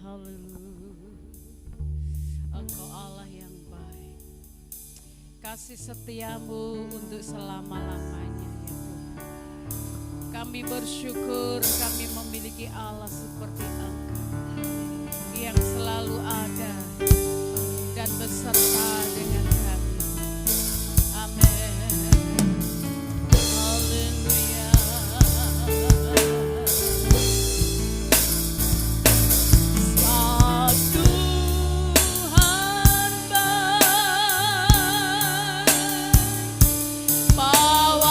Haleluya. Engkau Allah yang baik. Kasih setiamu untuk selama-lamanya ya Tuhan. Kami bersyukur kami memiliki Allah seperti Engkau yang selalu ada dan beserta dengan kami. Amin. Haleluya.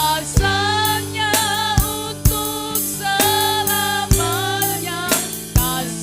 Bahwasanya untuk selamanya kasih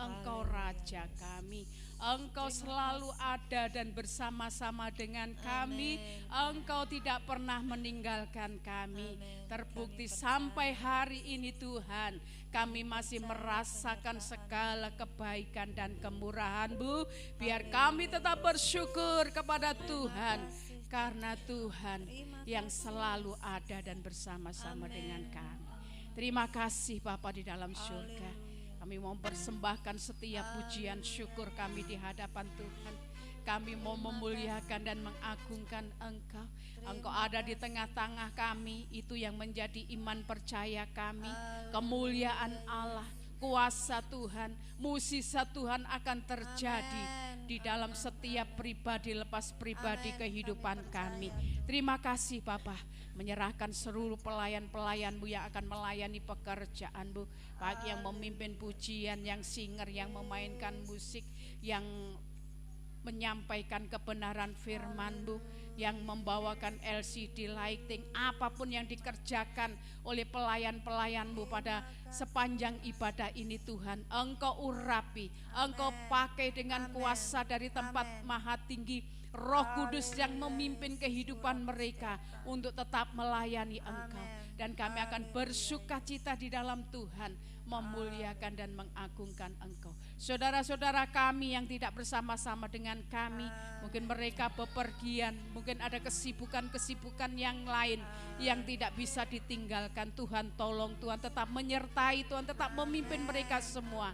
Engkau Raja kami. Engkau selalu ada dan bersama-sama dengan kami. Engkau tidak pernah meninggalkan kami. Terbukti sampai hari ini Tuhan, kami masih merasakan segala kebaikan dan kemurahan-Mu. Biar kami tetap bersyukur kepada Tuhan, karena Tuhan yang selalu ada dan bersama-sama dengan kami. Terima kasih Bapa di dalam surga. Kami mau persembahkan setiap pujian syukur kami di hadapan Tuhan. Kami mau memuliakan dan mengagungkan Engkau. Engkau ada di tengah-tengah kami, itu yang menjadi iman percaya kami. Kemuliaan Allah, kuasa Tuhan, mukjizat Tuhan akan terjadi di dalam setiap pribadi lepas pribadi kehidupan kami. Terima kasih Bapa, menyerahkan seluruh pelayan-pelayan-Mu yang akan melayani pekerjaan-Mu, baik yang memimpin pujian, yang singer, yang memainkan musik, yang menyampaikan kebenaran firman-Mu, yang membawakan LCD lighting, apapun yang dikerjakan oleh pelayan-pelayan-Mu pada sepanjang ibadah ini Tuhan, Engkau urapi, Engkau pakai dengan kuasa dari tempat maha tinggi. Roh Kudus yang memimpin kehidupan mereka untuk tetap melayani Engkau. Dan kami akan bersukacita di dalam Tuhan, memuliakan dan mengagungkan Engkau. Saudara-saudara kami yang tidak bersama-sama dengan kami, mungkin mereka bepergian, mungkin ada kesibukan-kesibukan yang lain yang tidak bisa ditinggalkan. Tuhan tolong, Tuhan tetap menyertai, Tuhan tetap memimpin mereka semua.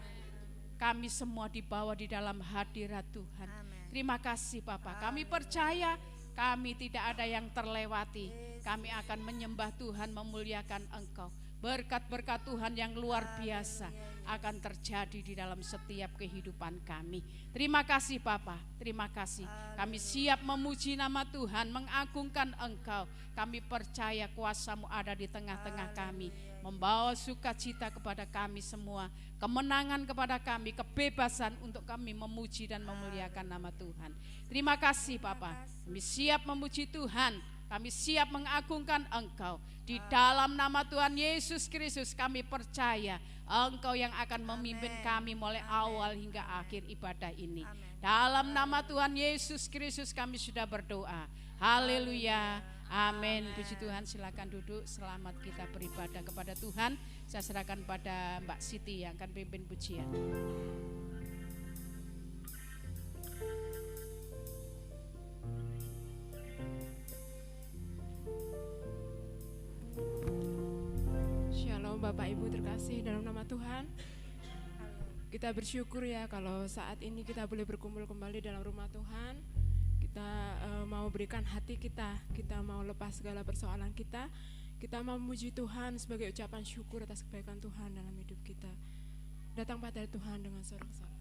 Kami semua dibawa di dalam hadirat Tuhan. Terima kasih Bapa, kami percaya kami tidak ada yang terlewati. Kami akan menyembah Tuhan, memuliakan Engkau. Berkat-berkat Tuhan yang luar biasa akan terjadi di dalam setiap kehidupan kami. Terima kasih Bapa, terima kasih. Kami siap memuji nama Tuhan, mengagungkan Engkau. Kami percaya kuasa-Mu ada di tengah-tengah kami, membawa sukacita kepada kami semua, kemenangan kepada kami, kebebasan untuk kami memuji dan memuliakan nama Tuhan. Terima kasih Bapa, kami siap memuji Tuhan, kami siap mengagungkan Engkau. Di dalam nama Tuhan Yesus Kristus kami percaya Engkau yang akan memimpin kami mulai awal hingga akhir ibadah ini. Dalam nama Tuhan Yesus Kristus kami sudah berdoa. Haleluya. Amin. Puji Tuhan, silakan duduk. Selamat kita beribadah kepada Tuhan. Saya serahkan pada Mbak Siti yang akan pimpin pujian. Shalom Bapak Ibu terkasih dalam nama Tuhan. Kita bersyukur ya kalau saat ini kita boleh berkumpul kembali dalam rumah Tuhan. Kita mau berikan hati kita mau lepas segala persoalan kita mau memuji Tuhan sebagai ucapan syukur atas kebaikan Tuhan dalam hidup kita. Datang pada Tuhan dengan sorak-sorai.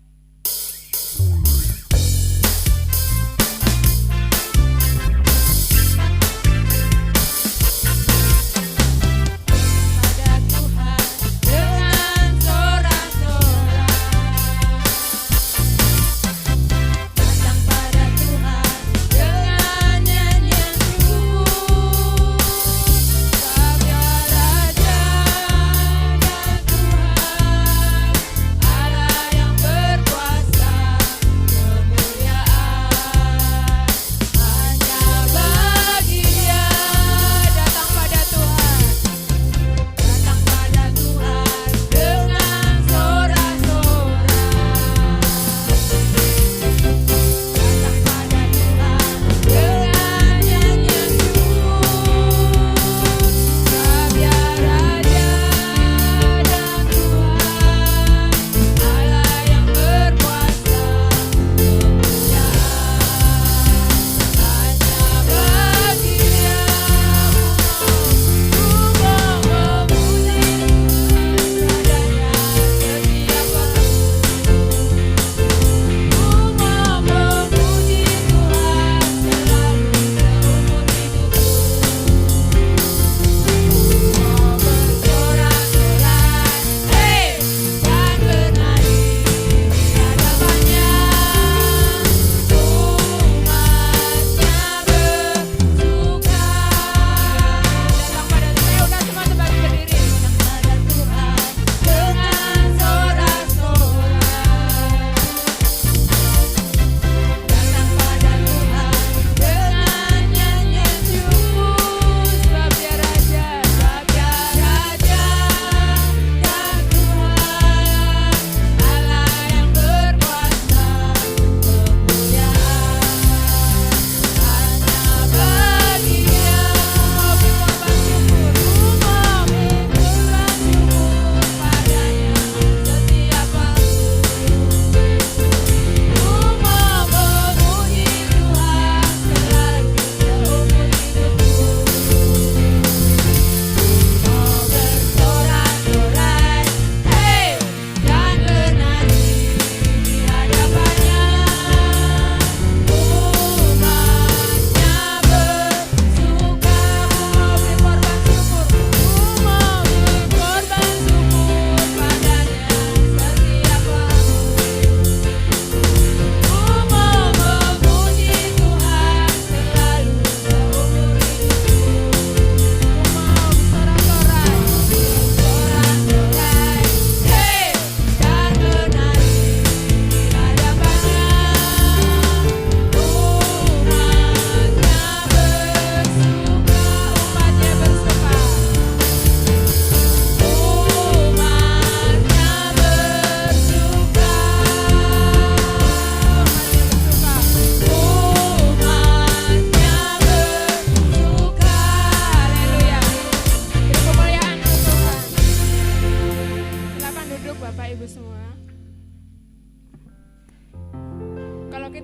Yang ber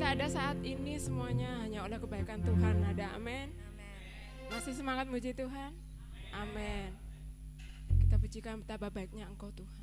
kita ada saat ini semuanya hanya oleh kebaikan Tuhan. Ada amin. Masih semangat muji Tuhan? Amin. Kita pujikan betapa baiknya Engkau Tuhan.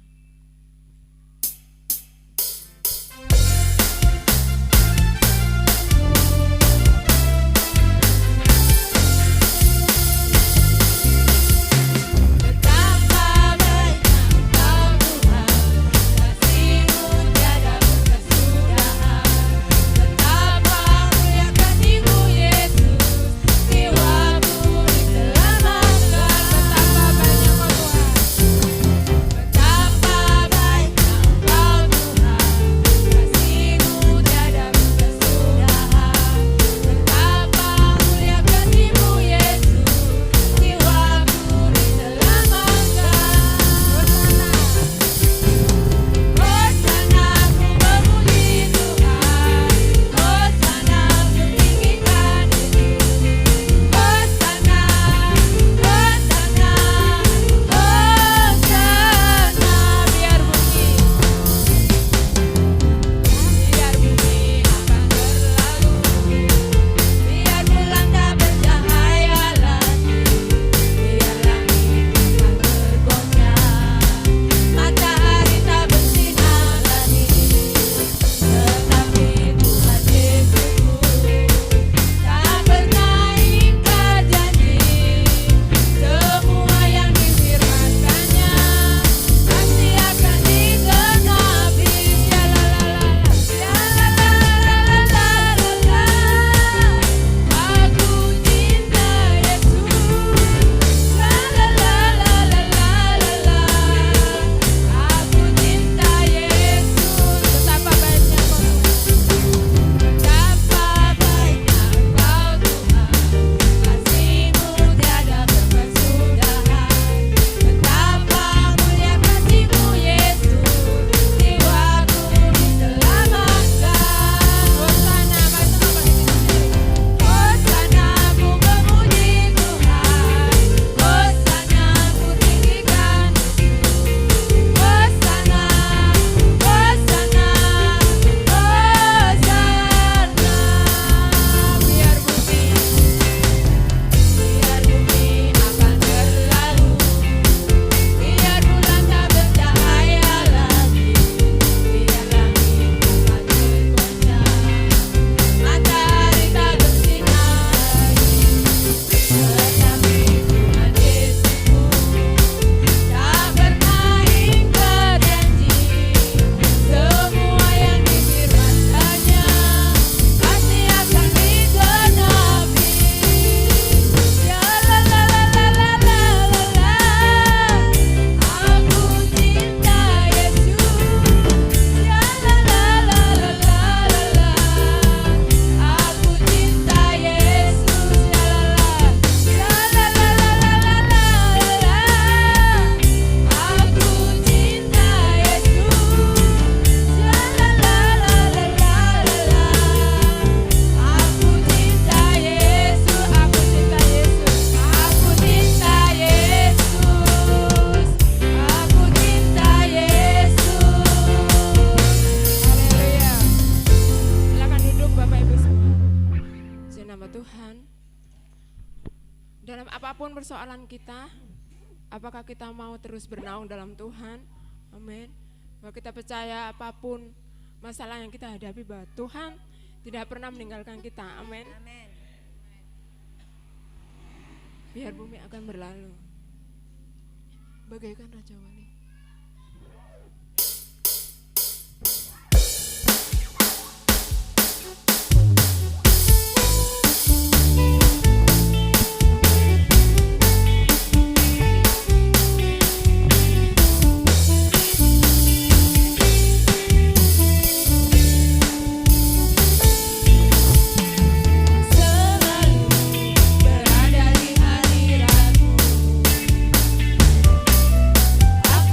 Apapun persoalan kita, apakah kita mau terus bernaung dalam Tuhan? Amin. Bahwa kita percaya apapun masalah yang kita hadapi, bahwa Tuhan tidak pernah meninggalkan kita. Amin. Biar bumi akan berlalu bagaikan Raja Wali. Aku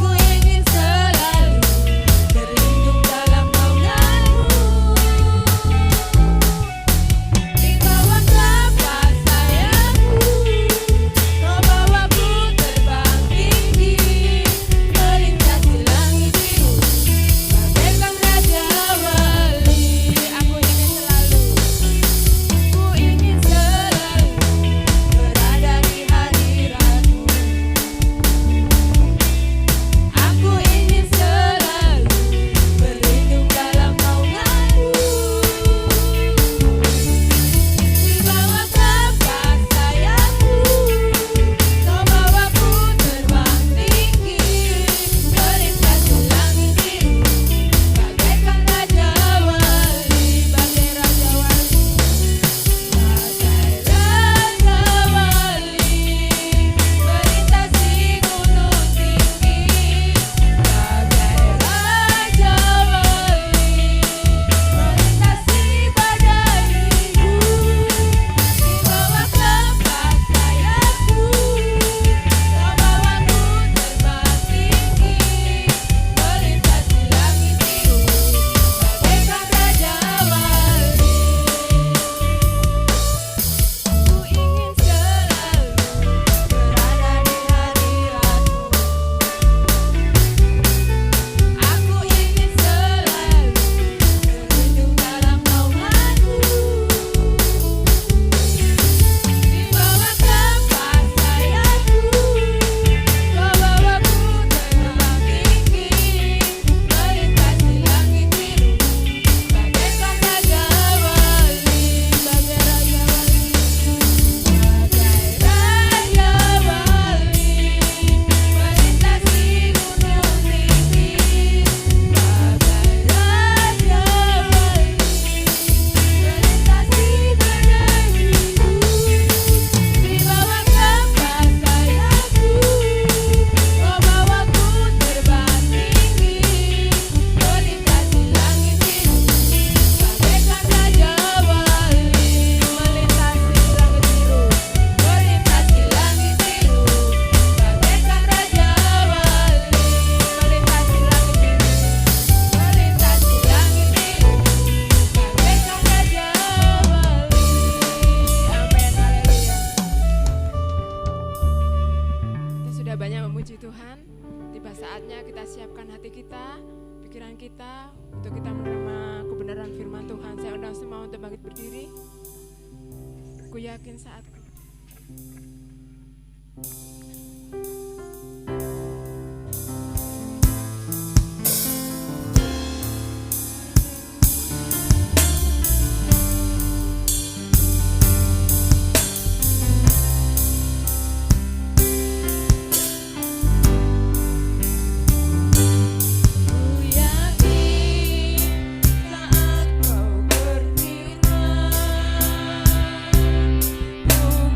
kebenaran firman Tuhan. Saya undang semua untuk bangkit berdiri. Aku yakin saat Ku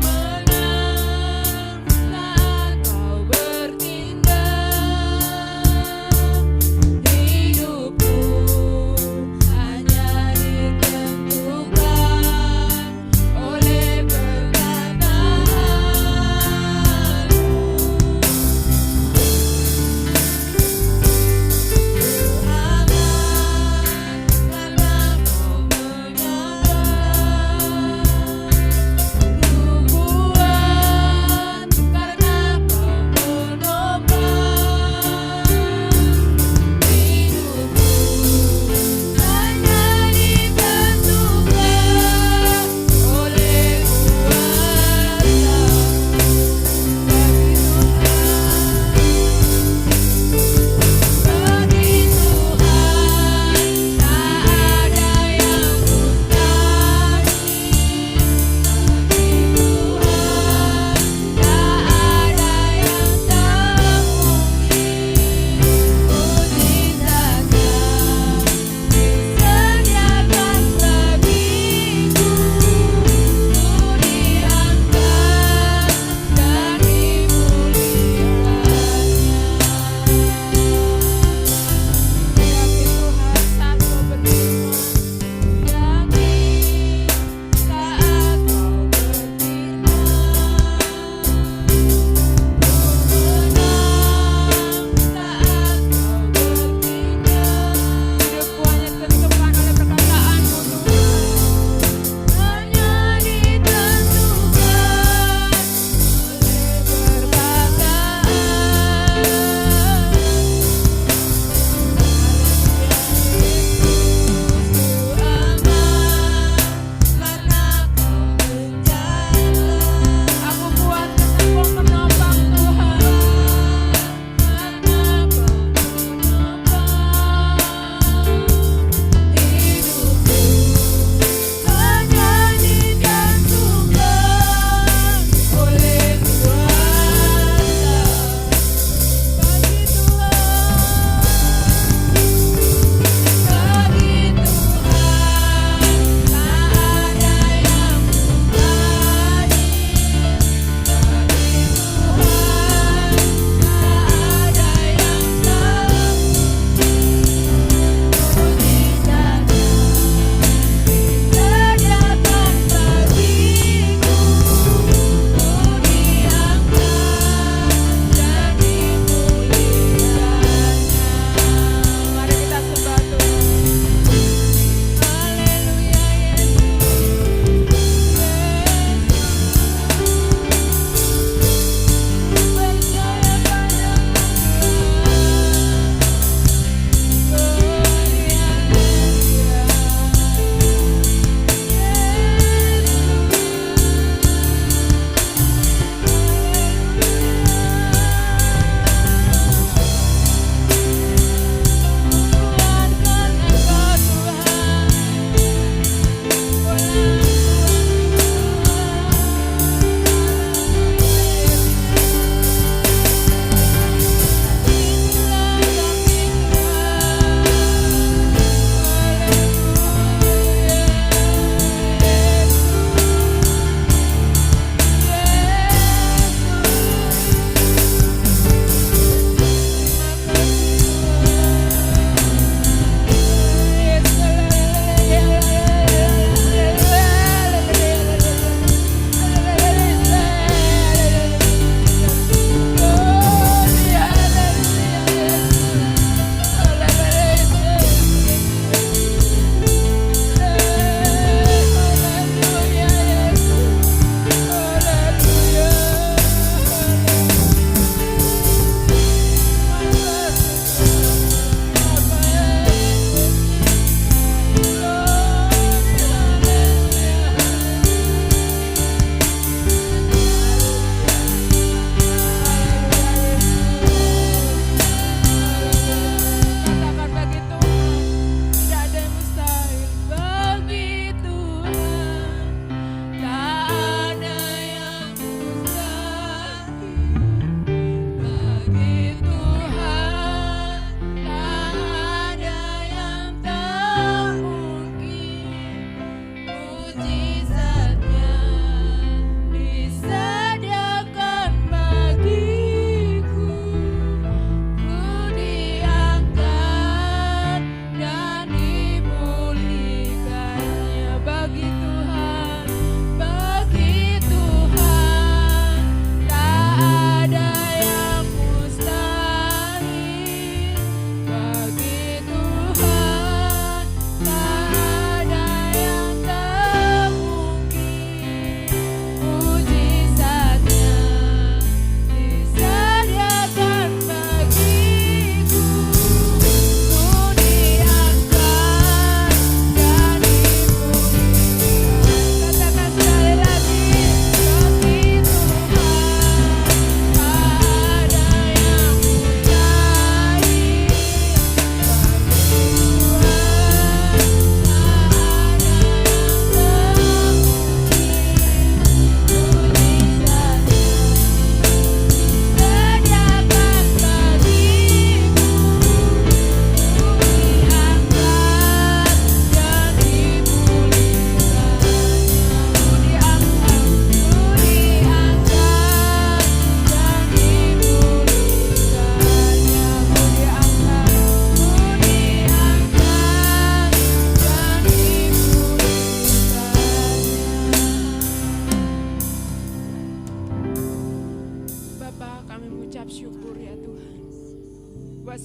menang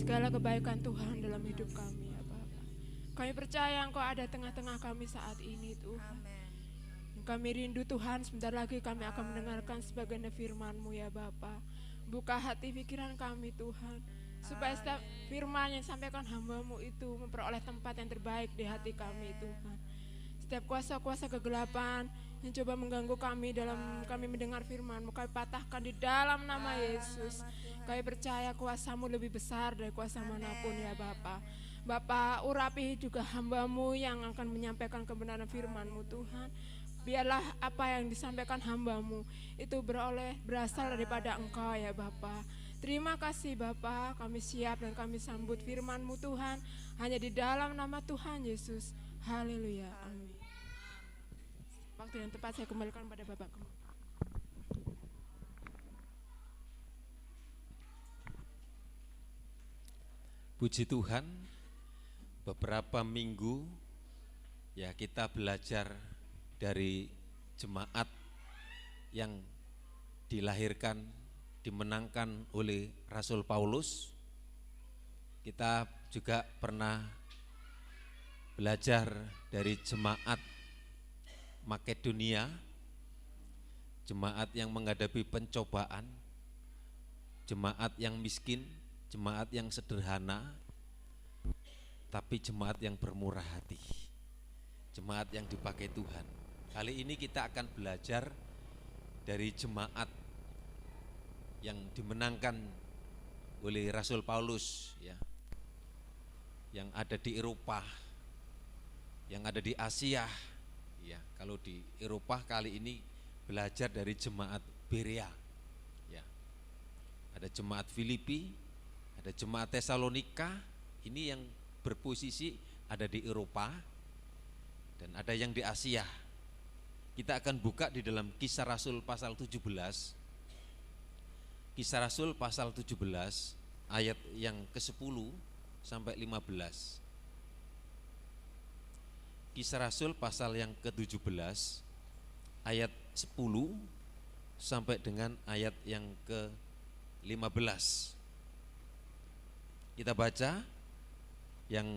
segala kebaikan Tuhan dalam hidup kami ya Bapa. Kami percaya Engkau ada tengah-tengah kami saat ini Tuhan. Kami rindu Tuhan, sebentar lagi kami akan mendengarkan sebagaimana firman-Mu ya Bapa. Buka hati pikiran kami Tuhan, supaya setiap firman yang disampaikan hamba-Mu itu memperoleh tempat yang terbaik di hati kami Tuhan. Setiap kuasa-kuasa kegelapan yang coba mengganggu kami dalam kami mendengar firman-Mu, kami patahkan di dalam nama Yesus. Kami percaya kuasa-Mu lebih besar dari kuasa manapun ya Bapa. Bapa, urapi juga hamba-Mu yang akan menyampaikan kebenaran firman-Mu Tuhan. Biarlah apa yang disampaikan hamba-Mu itu berasal daripada Engkau ya Bapa. Terima kasih Bapa, kami siap dan kami sambut firman-Mu Tuhan, hanya di dalam nama Tuhan Yesus. Haleluya, amin. Waktu yang tepat saya kembalikan pada Bapak. Puji Tuhan, beberapa minggu ya kita belajar dari jemaat yang dilahirkan, dimenangkan oleh Rasul Paulus. Kita juga pernah belajar dari jemaat Makedonia, jemaat yang menghadapi pencobaan, jemaat yang miskin, jemaat yang sederhana, tapi jemaat yang bermurah hati, jemaat yang dipakai Tuhan. Kali ini kita akan belajar dari jemaat yang dimenangkan oleh Rasul Paulus ya, yang ada di Eropa, yang ada di Asia ya. Kalau di Eropa kali ini belajar dari jemaat Berea ya. Ada jemaat Filipi, ada jemaat Tesalonika, ini yang berposisi ada di Eropa, dan ada yang di Asia. Kita akan buka di dalam Kisah Rasul pasal 17. Kisah Rasul pasal 17 ayat yang ke-10 sampai 15. Kisah Rasul pasal yang ke-17 ayat 10 sampai dengan ayat yang ke-15. Kita baca, yang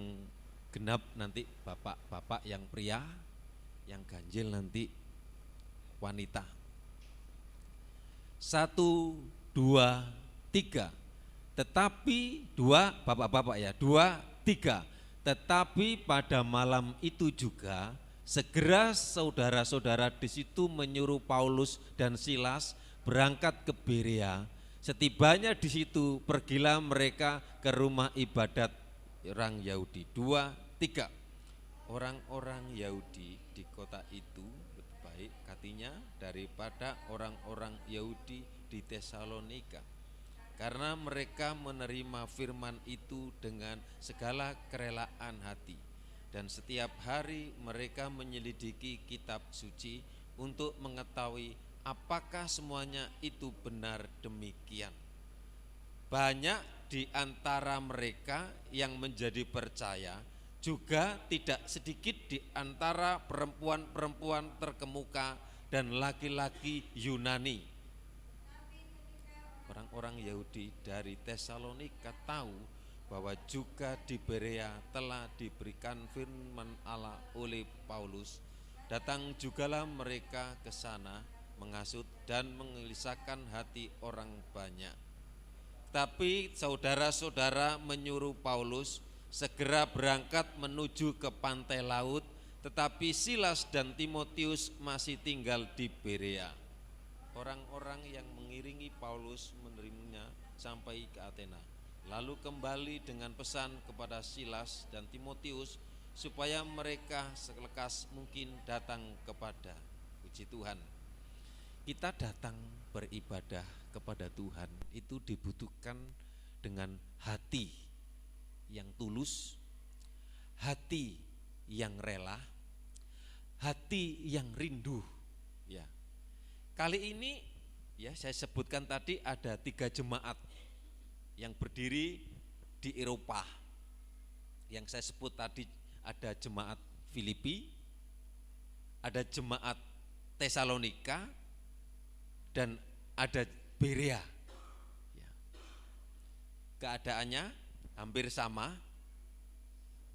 genap nanti bapak-bapak yang pria, yang ganjil nanti wanita. 1, 2, 3. Tetapi 2 bapak-bapak ya, 2, 3. Tetapi pada malam itu juga segera saudara-saudara di situ menyuruh Paulus dan Silas berangkat ke Berea. Setibanya di situ pergilah mereka ke rumah ibadat orang Yahudi. 2, 3. Orang-orang Yahudi di kota itu lebih baik katanya daripada orang-orang Yahudi di Tesalonika, karena mereka menerima firman itu dengan segala kerelaan hati, dan setiap hari mereka menyelidiki kitab suci untuk mengetahui apakah semuanya itu benar demikian. Banyak di antara mereka yang menjadi percaya, juga tidak sedikit di antara perempuan-perempuan terkemuka dan laki-laki Yunani. Orang-orang Yahudi dari Tesalonika tahu bahwa juga di Berea telah diberikan firman Allah oleh Paulus. Datang jugalah mereka ke sana menghasut dan menggelisahkan hati orang banyak. Tapi saudara-saudara menyuruh Paulus segera berangkat menuju ke pantai laut, tetapi Silas dan Timotius masih tinggal di Berea. Orang-orang yang mengiringi Paulus menerimanya sampai ke Athena, lalu kembali dengan pesan kepada Silas dan Timotius supaya mereka selekas mungkin datang kepada. Puji Tuhan, kita datang beribadah kepada Tuhan itu dibutuhkan dengan hati yang tulus, hati yang rela, hati yang rindu ya. Kali ini ya saya sebutkan tadi ada 3 jemaat yang berdiri di Eropa. Yang saya sebut tadi ada jemaat Filipi, ada jemaat Tesalonika, dan ada Berea ya. Keadaannya hampir sama.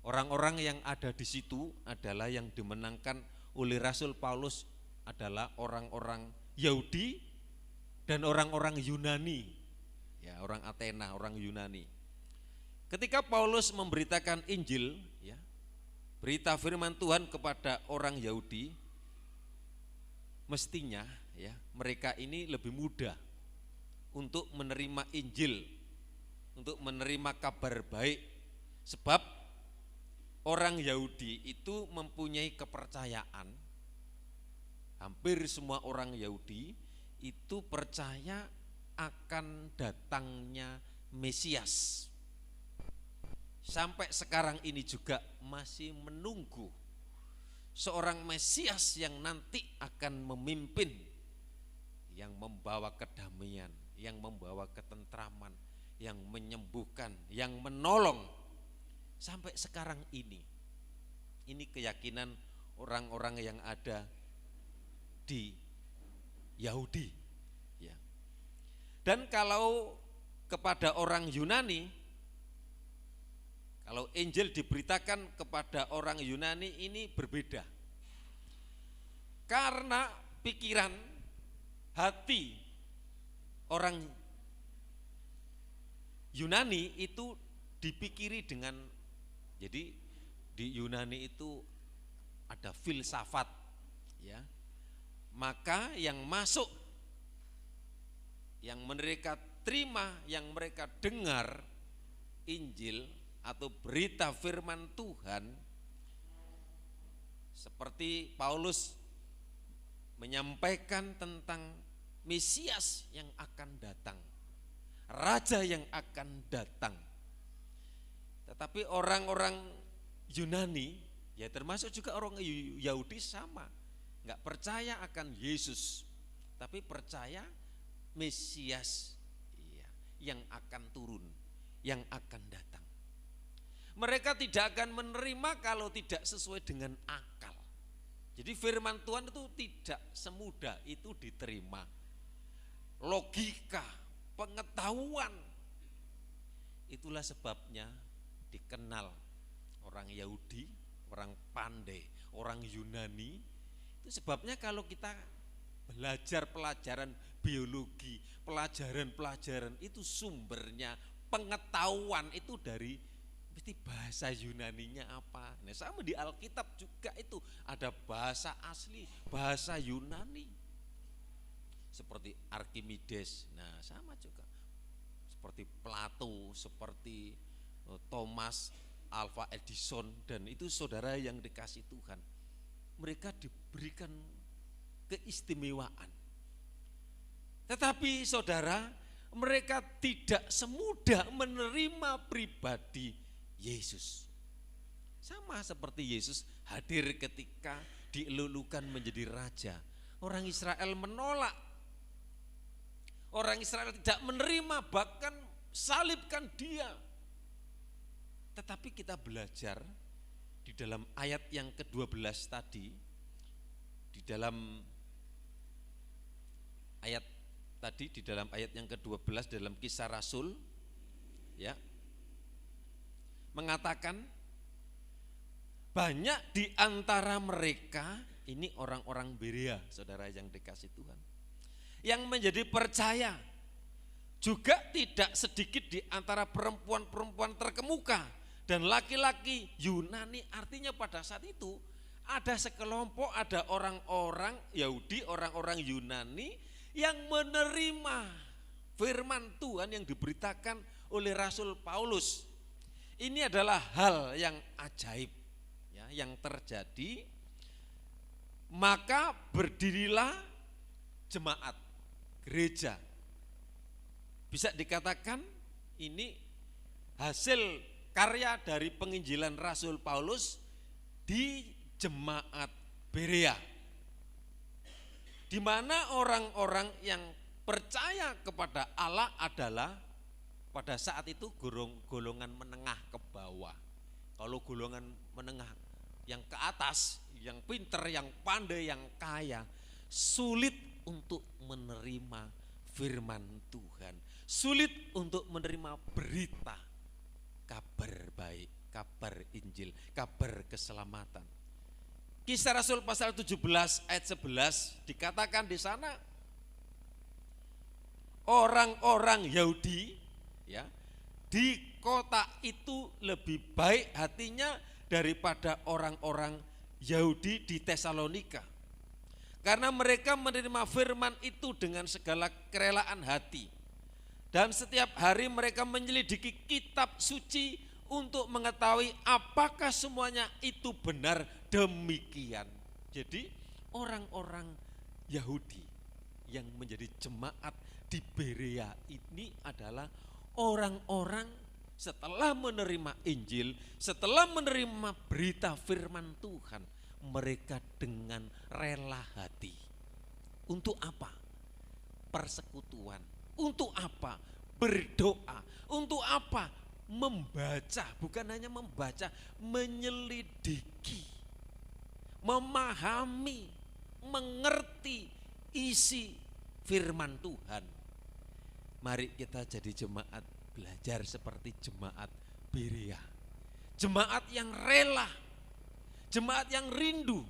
Orang-orang yang ada di situ adalah yang dimenangkan oleh Rasul Paulus adalah orang-orang Yahudi dan orang-orang Yunani. Ya, orang Athena, orang Yunani. Ketika Paulus memberitakan Injil, ya, berita firman Tuhan kepada orang Yahudi, mestinya ya mereka ini lebih mudah untuk menerima Injil, untuk menerima kabar baik, sebab orang Yahudi itu mempunyai kepercayaan, hampir semua orang Yahudi itu percaya akan datangnya Mesias. Sampai sekarang ini juga masih menunggu seorang Mesias yang nanti akan memimpin, yang membawa kedamaian, yang membawa ketentraman, yang menyembuhkan, yang menolong. Sampai sekarang ini keyakinan orang-orang yang ada di Yahudi, ya. Dan kalau kepada orang Yunani, kalau Injil diberitakan kepada orang Yunani ini berbeda. Karena pikiran, hati orang Yunani itu dipikiri dengan, jadi di Yunani itu ada filsafat, ya. Maka yang masuk, yang mereka terima, yang mereka dengar Injil atau berita firman Tuhan, seperti Paulus menyampaikan tentang Mesias yang akan datang, Raja yang akan datang. Tetapi orang-orang Yunani, ya termasuk juga orang Yahudi sama, nggak percaya akan Yesus, tapi percaya Mesias, ya, yang akan turun, yang akan datang. Mereka tidak akan menerima kalau tidak sesuai dengan akal. Jadi firman Tuhan itu tidak semudah itu diterima. Logika, pengetahuan, itulah sebabnya dikenal orang Yahudi, orang pandai, orang Yunani. Itu sebabnya kalau kita belajar pelajaran biologi, pelajaran-pelajaran itu sumbernya pengetahuan itu dari mesti bahasa Yunaninya apa. Nah, sama di Alkitab juga itu ada bahasa asli, bahasa Yunani. Seperti Archimedes, nah sama juga. Seperti Plato, seperti Thomas Alva Edison, dan itu saudara yang dikasih Tuhan. Mereka diberikan keistimewaan. Tetapi saudara, mereka tidak semudah menerima pribadi Yesus. Sama seperti Yesus hadir ketika dielulukan menjadi raja. Orang Israel menolak. Orang Israel tidak menerima, bahkan salibkan dia. Tetapi kita belajar di dalam ayat yang ke-12 tadi, di dalam ayat yang ke-12 dalam Kisah Rasul, ya, mengatakan banyak di antara mereka, ini orang-orang Berea, saudara yang dikasih Tuhan, yang menjadi percaya. Juga tidak sedikit di antara perempuan-perempuan terkemuka dan laki-laki Yunani. Artinya pada saat itu ada sekelompok, ada orang-orang Yahudi, orang-orang Yunani yang menerima firman Tuhan yang diberitakan oleh Rasul Paulus. Ini adalah hal yang ajaib, ya, yang terjadi. Maka berdirilah jemaat, gereja. Bisa dikatakan ini hasil karya dari penginjilan Rasul Paulus di jemaat Berea, di mana orang-orang yang percaya kepada Allah adalah pada saat itu golongan menengah ke bawah. Kalau golongan menengah yang ke atas, yang pinter, yang pandai, yang kaya, sulit untuk menerima firman Tuhan, sulit untuk menerima berita. kabar baik, kabar Injil, kabar keselamatan. Kisah Rasul pasal 17 ayat 11 dikatakan di sana orang-orang Yahudi ya di kota itu lebih baik hatinya daripada orang-orang Yahudi di Tesalonika. Karena mereka menerima firman itu dengan segala kerelaan hati. Dan setiap hari mereka menyelidiki kitab suci untuk mengetahui apakah semuanya itu benar demikian. Jadi orang-orang Yahudi yang menjadi jemaat di Berea ini adalah orang-orang setelah menerima Injil, setelah menerima berita firman Tuhan, mereka dengan rela hati. Untuk apa? Persekutuan. Untuk apa? Berdoa. Untuk apa? Membaca. Bukan hanya membaca, menyelidiki, memahami, mengerti isi firman Tuhan. Mari kita jadi jemaat belajar seperti jemaat Berea. Jemaat yang rela, jemaat yang rindu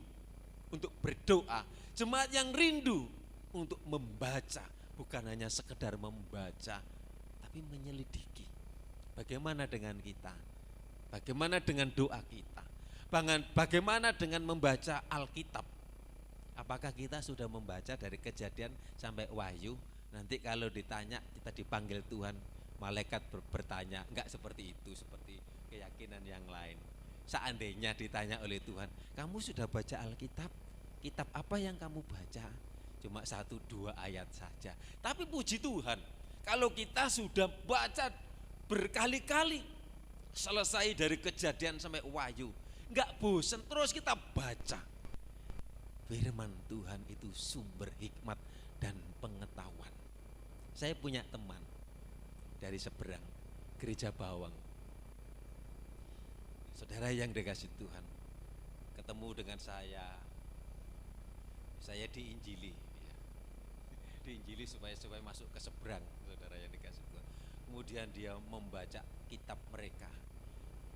untuk berdoa, jemaat yang rindu untuk membaca, bukan hanya sekedar membaca, tapi menyelidiki. Bagaimana dengan kita? Bagaimana dengan doa kita? Bagaimana dengan membaca Alkitab? Apakah kita sudah membaca dari Kejadian sampai Wahyu? Nanti kalau ditanya, kita dipanggil Tuhan, malaikat bertanya, enggak seperti itu, seperti keyakinan yang lain. Seandainya ditanya oleh Tuhan, kamu sudah baca Alkitab? Kitab apa yang kamu baca? Cuma 1-2 ayat saja. Tapi puji Tuhan, kalau kita sudah baca berkali-kali, selesai dari Kejadian sampai Wahyu, enggak bosan, terus kita baca. Firman Tuhan itu sumber hikmat dan pengetahuan. Saya punya teman dari seberang, Gereja Bawang. Saudara yang dikasih Tuhan, ketemu dengan saya diinjili, ya. Diinjili supaya masuk ke seberang, saudara yang dikasih Tuhan. Kemudian dia membaca kitab mereka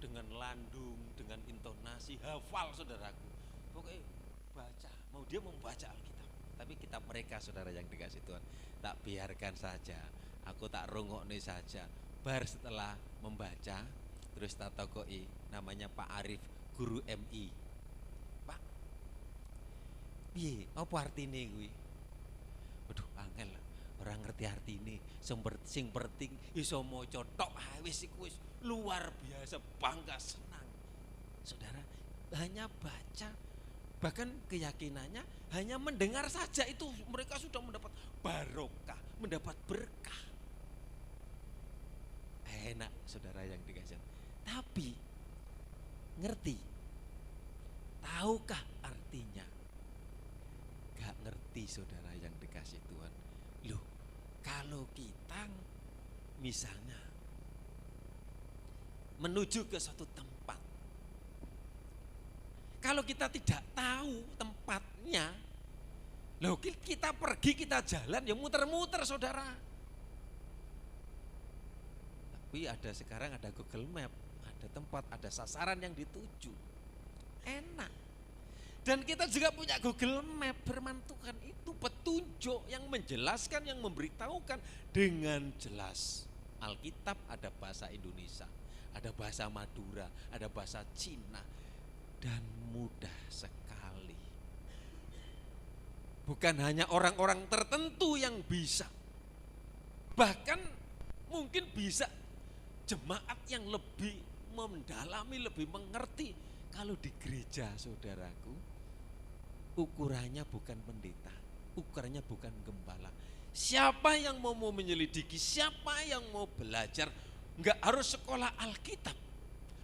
dengan landung, dengan intonasi, hafal saudaraku. Pokoknya baca, dia membaca Alkitab. Tapi kitab mereka, saudara yang dikasih Tuhan, tak biarkan saja, aku tak rungokne saja. Bar setelah membaca, terus tak tokoi, namanya Pak Arif, guru MI. Pak, piye apa artine kuwi? Waduh, angel, orang ngerti artine. Sing penting iso maca tok, wis iku wis luar biasa, bangga, senang. Saudara, hanya baca, bahkan keyakinannya hanya mendengar saja itu mereka sudah mendapat barokah, mendapat berkah. Enak, saudara yang dikasih. Tapi ngerti, tahukah artinya? Gak ngerti, saudara yang dikasih Tuhan. Loh, kalau kita misalnya menuju ke suatu tempat, kalau kita tidak tahu tempatnya, loh kita pergi, kita jalan, ya muter-muter, saudara. Tapi sekarang ada Google Map, ada tempat, ada sasaran yang dituju. Enak. Dan kita juga punya Google Map, firman Tuhan itu petunjuk yang menjelaskan, yang memberitahukan dengan jelas. Alkitab ada bahasa Indonesia, ada bahasa Madura, ada bahasa Cina, dan mudah sekali. Bukan hanya orang-orang tertentu yang bisa, bahkan mungkin bisa jemaat yang lebih mendalami, lebih mengerti. Kalau di gereja, saudaraku, ukurannya bukan pendeta, ukurannya bukan gembala. Siapa yang mau menyelidiki, siapa yang mau belajar, enggak harus sekolah Alkitab,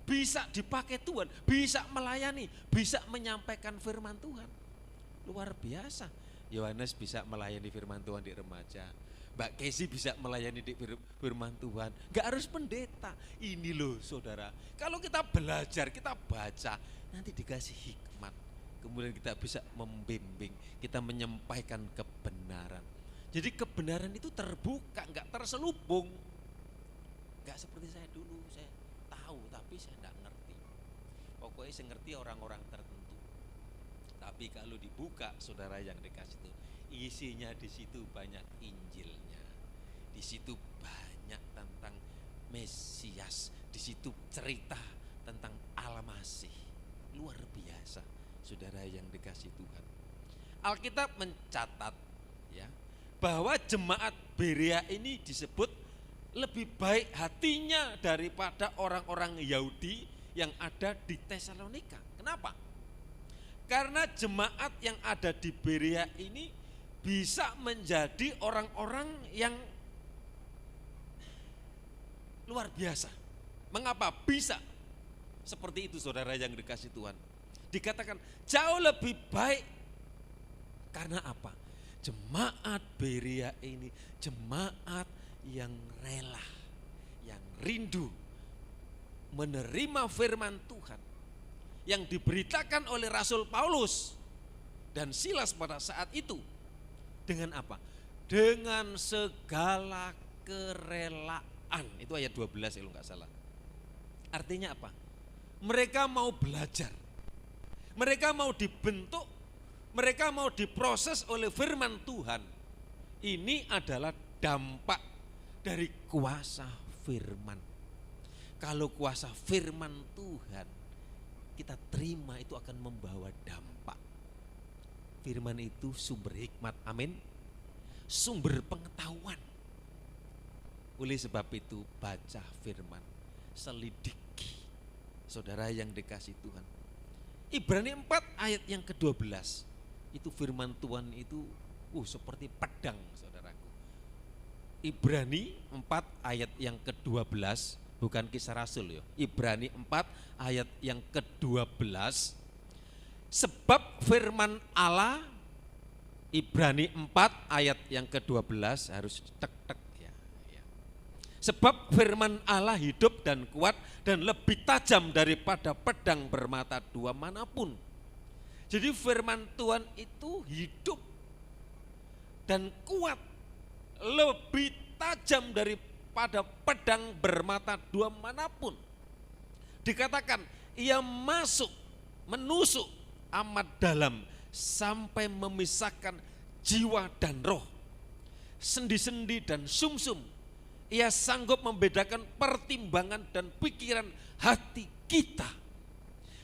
bisa dipakai Tuhan, bisa melayani, bisa menyampaikan firman Tuhan. Luar biasa. Yohanes bisa melayani firman Tuhan di remaja, Mbak Kesi bisa melayani di firman Tuhan. Enggak harus pendeta. Ini loh, saudara, kalau kita belajar, kita baca, nanti dikasih hikmat, kemudian kita bisa membimbing, kita menyampaikan kebenaran. Jadi kebenaran itu terbuka, enggak terselubung. Enggak seperti saya dulu, saya tahu tapi saya tidak ngerti. Pokoknya saya ngerti orang-orang tertentu. Tapi kalau dibuka, saudara yang dikasih itu, isinya di situ banyak Injilnya, di situ banyak tentang Mesias, di situ cerita tentang Al-Masih. Luar biasa, saudara yang dikasih Tuhan. Alkitab mencatat ya bahwa jemaat Berea ini disebut lebih baik hatinya daripada orang-orang Yahudi yang ada di Tesalonika. Kenapa? Karena jemaat yang ada di Berea ini bisa menjadi orang-orang yang luar biasa. Mengapa bisa seperti itu, saudara yang dikasih Tuhan? Dikatakan jauh lebih baik. Karena apa? Jemaat Berea ini jemaat yang rela, yang rindu menerima firman Tuhan yang diberitakan oleh Rasul Paulus dan Silas pada saat itu. Dengan apa? Dengan segala kerelaan. Itu ayat 12 kalau enggak salah. Artinya apa? Mereka mau belajar, mereka mau dibentuk, mereka mau diproses oleh firman Tuhan. Ini adalah dampak dari kuasa firman. Kalau kuasa firman Tuhan kita terima, itu akan membawa dampak. Firman itu sumber hikmat, amin. Sumber pengetahuan. Oleh sebab itu baca firman, selidiki, saudara yang dikasih Tuhan. Ibrani 4 ayat yang ke-12. Itu firman Tuhan itu seperti pedang, saudaraku. Ibrani 4 ayat yang ke-12, bukan Kisah Rasul ya. Ibrani 4 ayat yang ke-12. Sebab firman Allah, Ibrani 4 ayat yang ke-12 harus tek-tek ya. Sebab firman Allah hidup dan kuat dan lebih tajam daripada pedang bermata dua manapun. Jadi firman Tuhan itu hidup dan kuat, lebih tajam daripada pedang bermata dua manapun. Dikatakan ia masuk, menusuk amat dalam sampai memisahkan jiwa dan roh, sendi-sendi dan sumsum. Ia sanggup membedakan pertimbangan dan pikiran hati kita.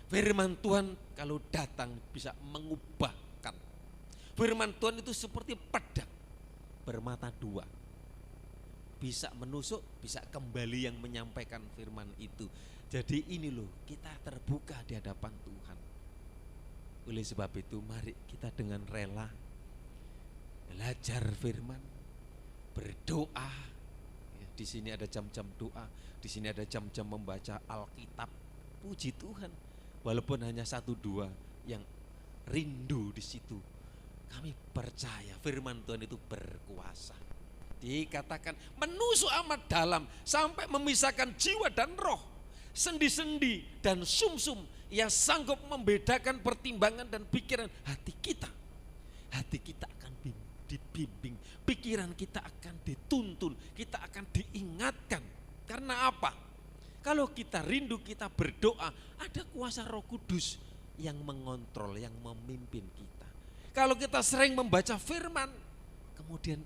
Firman Tuhan kalau datang bisa mengubahkan. Firman Tuhan itu seperti pedang bermata dua. Bisa menusuk, bisa kembali yang menyampaikan firman itu. Jadi ini loh, kita terbuka di hadapan Tuhan. Oleh sebab itu mari kita dengan rela belajar firman, berdoa. Ya, di sini ada jam-jam doa, di sini ada jam-jam membaca Alkitab. Puji Tuhan. Walaupun hanya 1-2 yang rindu di situ, kami percaya firman Tuhan itu berkuasa. Dikatakan menusuk amat dalam sampai memisahkan jiwa dan roh, sendi-sendi dan sumsum. Ia sanggup membedakan pertimbangan dan pikiran hati kita. Hati kita akan dibimbing, pikiran kita akan dituntun, kita akan diingatkan. Karena apa? Kalau kita rindu, kita berdoa, ada kuasa Roh Kudus yang mengontrol, yang memimpin kita. Kalau kita sering membaca firman, kemudian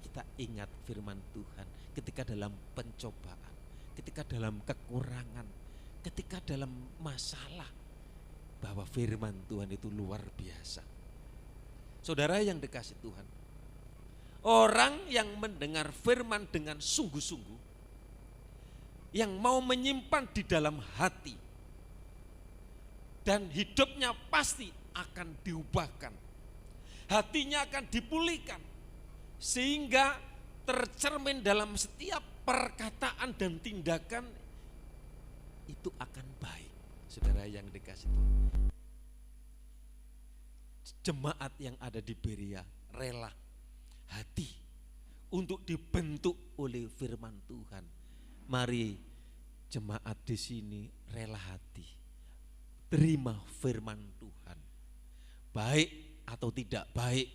kita ingat firman Tuhan ketika dalam pencobaan, ketika dalam kekurangan, ketika dalam masalah, bahwa firman Tuhan itu luar biasa. Saudara yang dikasih Tuhan, orang yang mendengar firman dengan sungguh-sungguh, yang mau menyimpan di dalam hati, dan hidupnya pasti akan diubahkan, hatinya akan dipulihkan, sehingga tercermin dalam setiap perkataan dan tindakan itu akan baik. Saudara yang dikasih Tuhan, jemaat yang ada di Berea rela hati untuk dibentuk oleh firman Tuhan. Mari jemaat di sini rela hati, terima firman Tuhan. Baik atau tidak baik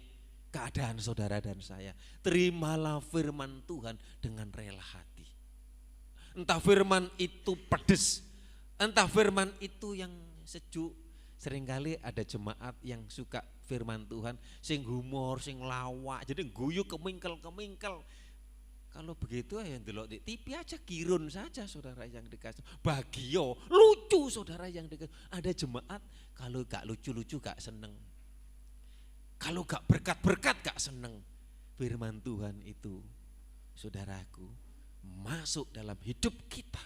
keadaan saudara dan saya, terimalah firman Tuhan dengan rela hati. Entah firman itu pedes, Entah firman itu yang sejuk. Seringkali ada jemaat yang suka firman Tuhan, sing humor, sing lawak, jadi guyu kemingkel-kemingkel. Kalau begitu ya ndelok di TV aja, kirun saja saudara yang dikasih. Bagio, lucu saudara yang dikasih. Ada jemaat kalau gak lucu-lucu gak seneng. Kalau gak berkat-berkat gak seneng. Firman Tuhan itu saudaraku masuk dalam hidup kita.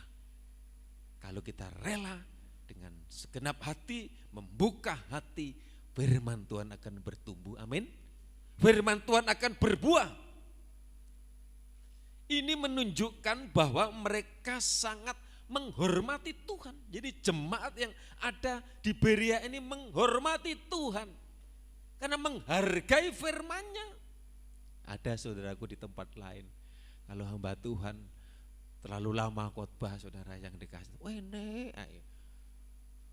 Kalau kita rela dengan segenap hati, membuka hati, firman Tuhan akan bertumbuh, amin. Firman Tuhan akan berbuah. Ini menunjukkan bahwa mereka sangat menghormati Tuhan. Jadi jemaat yang ada di Berea ini menghormati Tuhan. Karena menghargai firman-Nya. Ada saudaraku di tempat lain, kalau hamba Tuhan terlalu lama khotbah saudara yang dikasih, ayo.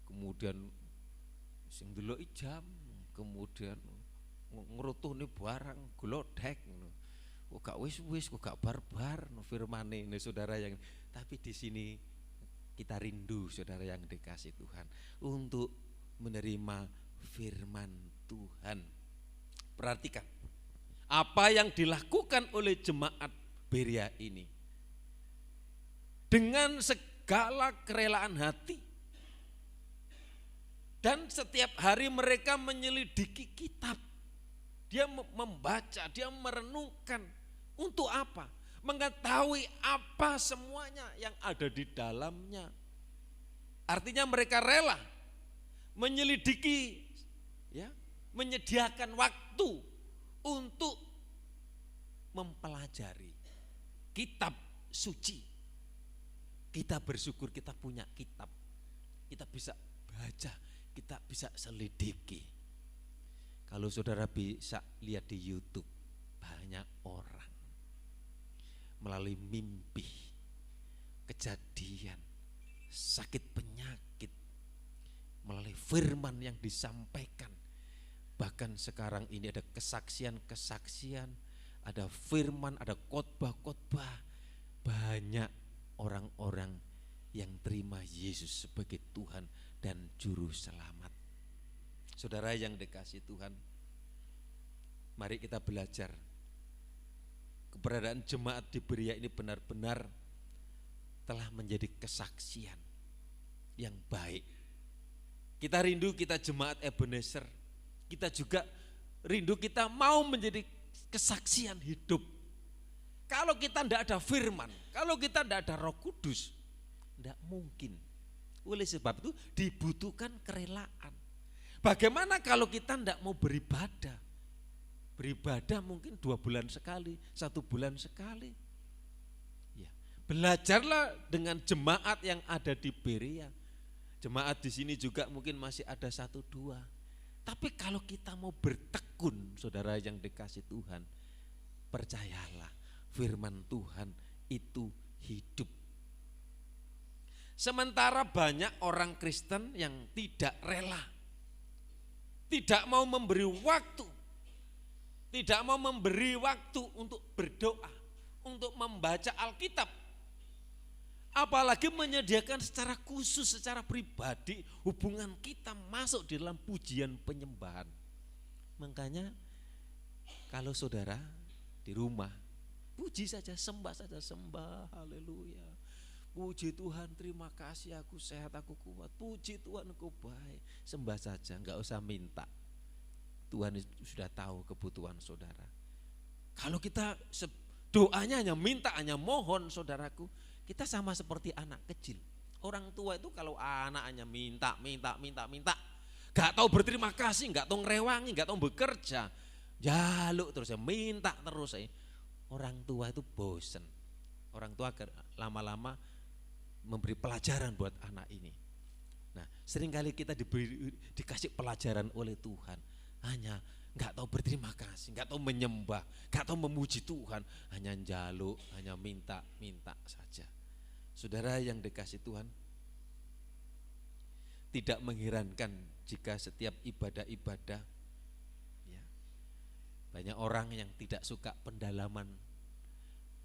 Kemudian sing delok jam, kemudian ngrutune barang glodek ngono. Kok gak wis-wis, kok gak barbar no firmane ini saudara yang, tapi di sini kita rindu saudara yang dikasih Tuhan untuk menerima firman Tuhan. Perhatikan apa yang dilakukan oleh jemaat Berea ini. Dengan segala kerelaan hati. Dan setiap hari mereka menyelidiki kitab. Dia membaca, dia merenungkan. Untuk apa? Mengetahui apa semuanya yang ada di dalamnya. Artinya mereka rela menyelidiki, ya, menyediakan waktu untuk mempelajari kitab suci. Kita bersyukur kita punya kitab. Kita bisa baca, kita bisa selidiki. Kalau saudara bisa lihat di YouTube, banyak orang melalui mimpi, kejadian, sakit penyakit, melalui firman yang disampaikan. Bahkan sekarang ini ada kesaksian-kesaksian, ada firman, ada khotbah-khotbah. Banyak orang-orang yang terima Yesus sebagai Tuhan dan Juru Selamat. Saudara yang dikasih Tuhan, mari kita belajar. Keberadaan jemaat di Berea ini benar-benar telah menjadi kesaksian yang baik. Kita rindu kita jemaat Ebenezer. Kita juga rindu kita mau menjadi kesaksian hidup. Kalau kita tidak ada firman, kalau kita tidak ada Roh Kudus, tidak mungkin. Oleh sebab itu dibutuhkan kerelaan. Bagaimana kalau kita tidak mau beribadah? Beribadah mungkin 2 bulan sekali, 1 bulan sekali. Ya, belajarlah dengan jemaat yang ada di Berea. Jemaat di sini juga mungkin masih ada 1, 2. Tapi kalau kita mau bertekun, saudara yang dikasih Tuhan, percayalah firman Tuhan itu hidup. Sementara banyak orang Kristen yang tidak rela, tidak mau memberi waktu, tidak mau memberi waktu untuk berdoa, untuk membaca Alkitab, apalagi menyediakan secara khusus, secara pribadi hubungan kita masuk di dalam pujian penyembahan. Makanya kalau saudara di rumah, puji saja, sembah saja, sembah, haleluya. Puji Tuhan, terima kasih aku sehat, aku kuat. Puji Tuhan, aku baik. Sembah saja, enggak usah minta. Tuhan sudah tahu kebutuhan saudara. Kalau kita doanya hanya minta, hanya mohon saudaraku, kita sama seperti anak kecil. Orang tua itu kalau anaknya minta, gak tahu berterima kasih, gak tahu ngerewangi, gak tahu bekerja, jaluk terus ya, minta terus ya. Orang tua itu bosen. Orang tua lama-lama memberi pelajaran buat anak ini. Nah, seringkali kita dikasih pelajaran oleh Tuhan, hanya gak tahu berterima kasih, gak tahu menyembah, gak tahu memuji Tuhan, hanya jaluk, hanya minta saja. Saudara yang dikasih Tuhan, tidak mengherankan jika setiap ibadah-ibadah, ya, banyak orang yang tidak suka pendalaman,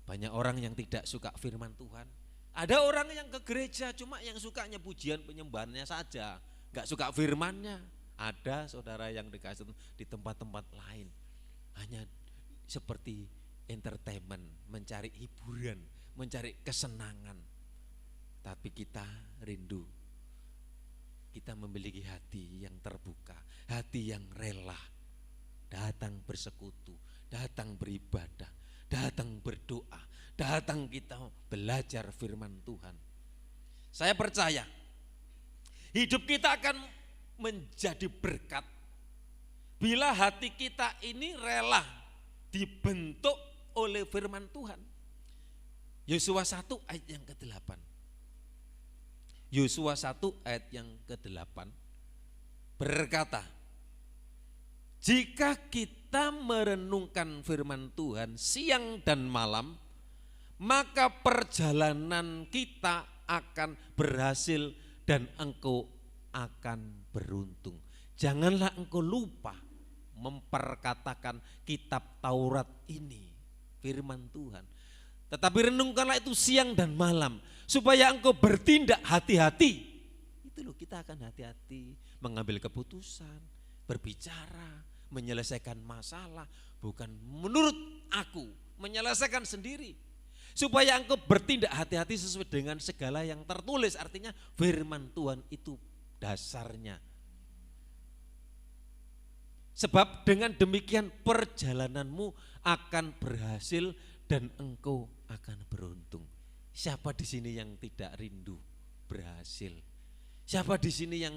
banyak orang yang tidak suka firman Tuhan, Ada orang yang ke gereja cuma yang sukanya pujian penyembahannya saja, gak suka firmannya. Ada saudara yang dikasih di tempat-tempat lain, hanya seperti entertainment, mencari hiburan, mencari kesenangan. Tapi kita rindu, kita memiliki hati yang terbuka, hati yang rela, datang bersekutu, datang beribadah, datang berdoa, datang kita belajar firman Tuhan. Saya percaya hidup kita akan menjadi berkat bila hati kita ini rela dibentuk oleh firman Tuhan. Yosua 1 ayat yang ke-8. Yosua 1 ayat yang ke-8 berkata, jika kita merenungkan firman Tuhan siang dan malam, maka perjalanan kita akan berhasil dan engkau akan beruntung. Janganlah engkau lupa memperkatakan kitab Taurat ini, firman Tuhan. Tetapi renungkanlah itu siang dan malam, supaya engkau bertindak hati-hati. Itu loh, kita akan hati-hati mengambil keputusan, berbicara, menyelesaikan masalah, bukan menurut aku, menyelesaikan sendiri. Supaya engkau bertindak hati-hati sesuai dengan segala yang tertulis, artinya firman Tuhan itu dasarnya. Sebab dengan demikian perjalananmu akan berhasil dan engkau akan beruntung. Siapa di sini yang tidak rindu berhasil? Siapa di sini yang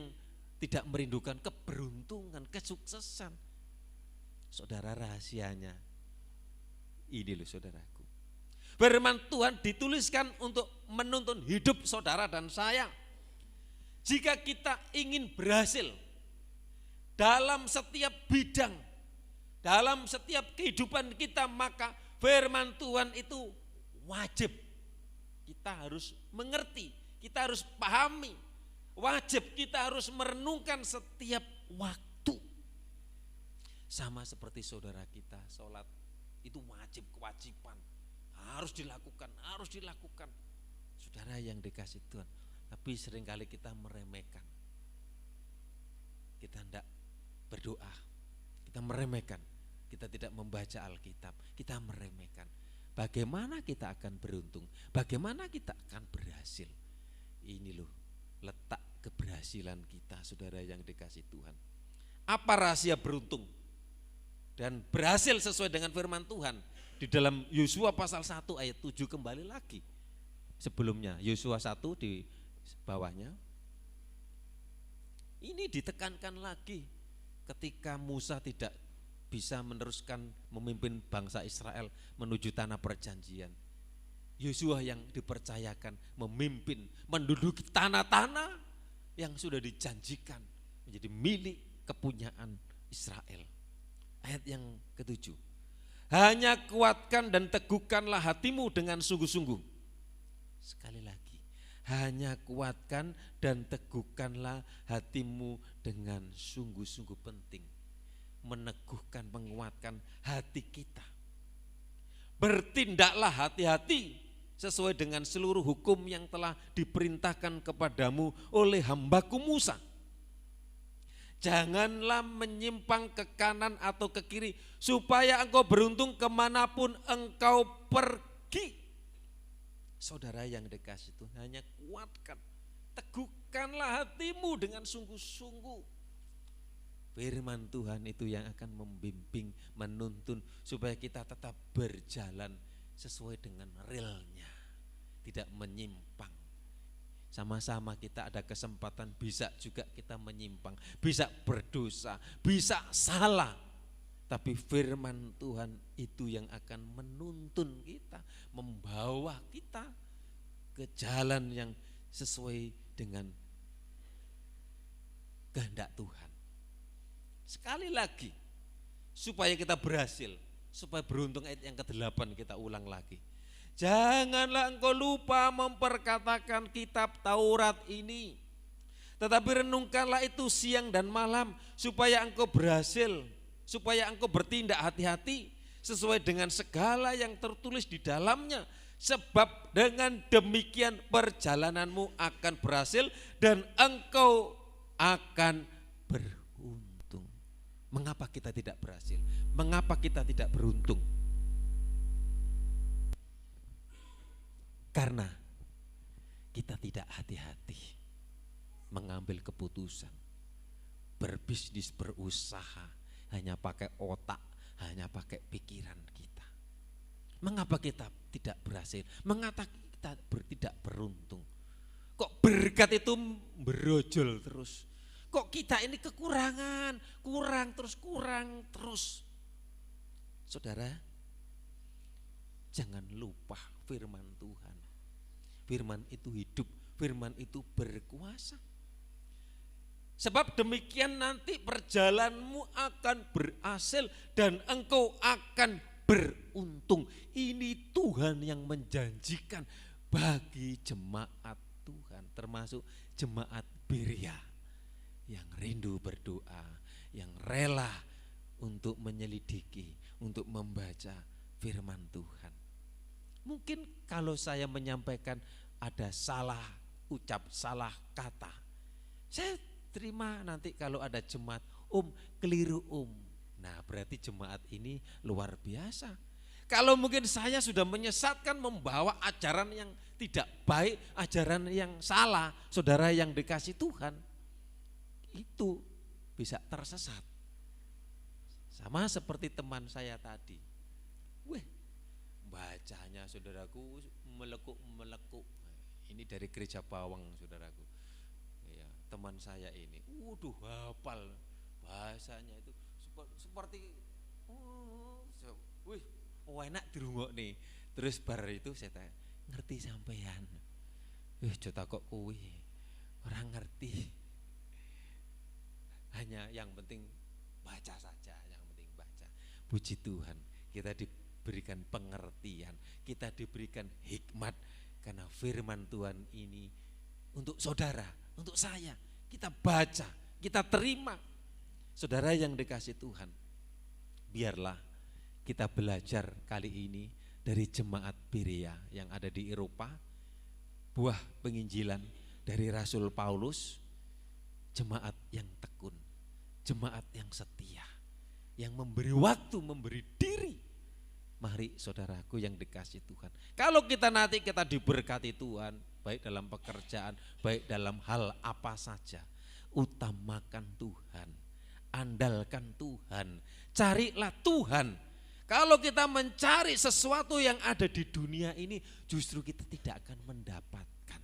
tidak merindukan keberuntungan, kesuksesan? Saudara, rahasianya ini loh saudaraku. Firman Tuhan dituliskan untuk menuntun hidup saudara dan saya. Jika kita ingin berhasil dalam setiap bidang, dalam setiap kehidupan kita, maka firman Tuhan itu wajib. Kita harus mengerti, kita harus pahami, wajib kita harus merenungkan setiap waktu. Sama seperti saudara kita, sholat itu wajib, kewajiban, harus dilakukan, harus dilakukan. Saudara yang dikasih Tuhan, tapi seringkali kita meremehkan. Kita tidak berdoa, kita meremehkan, kita tidak membaca Alkitab, kita meremehkan. Bagaimana kita akan beruntung, bagaimana kita akan berhasil. Ini loh letak keberhasilan kita, saudara yang dikasih Tuhan. Apa rahasia beruntung dan berhasil sesuai dengan firman Tuhan? Di dalam Yosua pasal 1 ayat 7, kembali lagi. Sebelumnya Yosua 1 di bawahnya. Ini ditekankan lagi ketika Musa tidak bisa meneruskan memimpin bangsa Israel menuju tanah perjanjian. Yosua yang dipercayakan memimpin, menduduki tanah-tanah yang sudah dijanjikan menjadi milik kepunyaan Israel. Ayat yang ke-7. Hanya kuatkan dan teguhkanlah hatimu dengan sungguh-sungguh. Sekali lagi, hanya kuatkan dan teguhkanlah hatimu dengan sungguh-sungguh. Penting meneguhkan, menguatkan hati kita. Bertindaklah hati-hati sesuai dengan seluruh hukum yang telah diperintahkan kepadamu oleh hambaku Musa. Janganlah menyimpang ke kanan atau ke kiri, supaya engkau beruntung kemanapun engkau pergi. Saudara yang dikasih Tuhan, hanya kuatkan, teguhkanlah hatimu dengan sungguh-sungguh. Firman Tuhan itu yang akan membimbing, menuntun supaya kita tetap berjalan sesuai dengan realnya, tidak menyimpang. Sama-sama kita ada kesempatan bisa juga kita menyimpang, bisa berdosa, bisa salah. Tapi firman Tuhan itu yang akan menuntun kita, membawa kita ke jalan yang sesuai dengan kehendak Tuhan. Sekali lagi, supaya kita berhasil, supaya beruntung, ayat yang ke-8 kita ulang lagi. Janganlah engkau lupa memperkatakan kitab Taurat ini, tetapi renungkanlah itu siang dan malam, supaya engkau berhasil, supaya engkau bertindak hati-hati sesuai dengan segala yang tertulis di dalamnya. Sebab dengan demikian perjalananmu akan berhasil dan engkau akan beruntung. Mengapa kita tidak berhasil? Mengapa kita tidak beruntung? Karena kita tidak hati-hati mengambil keputusan, berbisnis, berusaha, hanya pakai otak, hanya pakai pikiran kita. Mengapa kita tidak berhasil? Mengapa kita tidak beruntung? Kok berkat itu berojol terus? Kok kita ini kekurangan, kurang terus. Saudara, jangan lupa firman Tuhan. Firman itu hidup, firman itu berkuasa. Sebab demikian nanti perjalananmu akan berhasil dan engkau akan beruntung. Ini Tuhan yang menjanjikan bagi jemaat Tuhan, termasuk jemaat Berea yang rindu berdoa, yang rela untuk menyelidiki, untuk membaca firman Tuhan. Mungkin kalau saya menyampaikan ada salah ucap, salah kata, saya terima nanti kalau ada jemaat, keliru Nah berarti jemaat ini luar biasa. Kalau mungkin saya sudah menyesatkan, membawa ajaran yang tidak baik, ajaran yang salah, saudara yang dikasih Tuhan, itu bisa tersesat. Sama seperti teman saya tadi. Bacanya saudaraku melekuk-melekuk. Ini dari gereja Bawang saudaraku. Ya, teman saya ini, hafal bahasanya itu seperti enak dirungokne. Terus bar itu saya tanya, ngerti sampean? Jota kok kuwi orang ngerti. Hanya yang penting baca saja, yang penting baca. Puji Tuhan, kita diberikan pengertian, kita diberikan hikmat karena firman Tuhan ini untuk saudara, untuk saya. Kita baca, kita terima. Saudara yang dikasih Tuhan, biarlah kita belajar kali ini dari jemaat Berea yang ada di Eropa, buah penginjilan dari Rasul Paulus, jemaat yang tekun, jemaat yang setia, yang memberi waktu, memberi diri. Mari saudaraku yang dikasih Tuhan, kalau kita nanti kita diberkati Tuhan, baik dalam pekerjaan, baik dalam hal apa saja, utamakan Tuhan, andalkan Tuhan, carilah Tuhan. Kalau kita mencari sesuatu yang ada di dunia ini, justru kita tidak akan mendapatkan.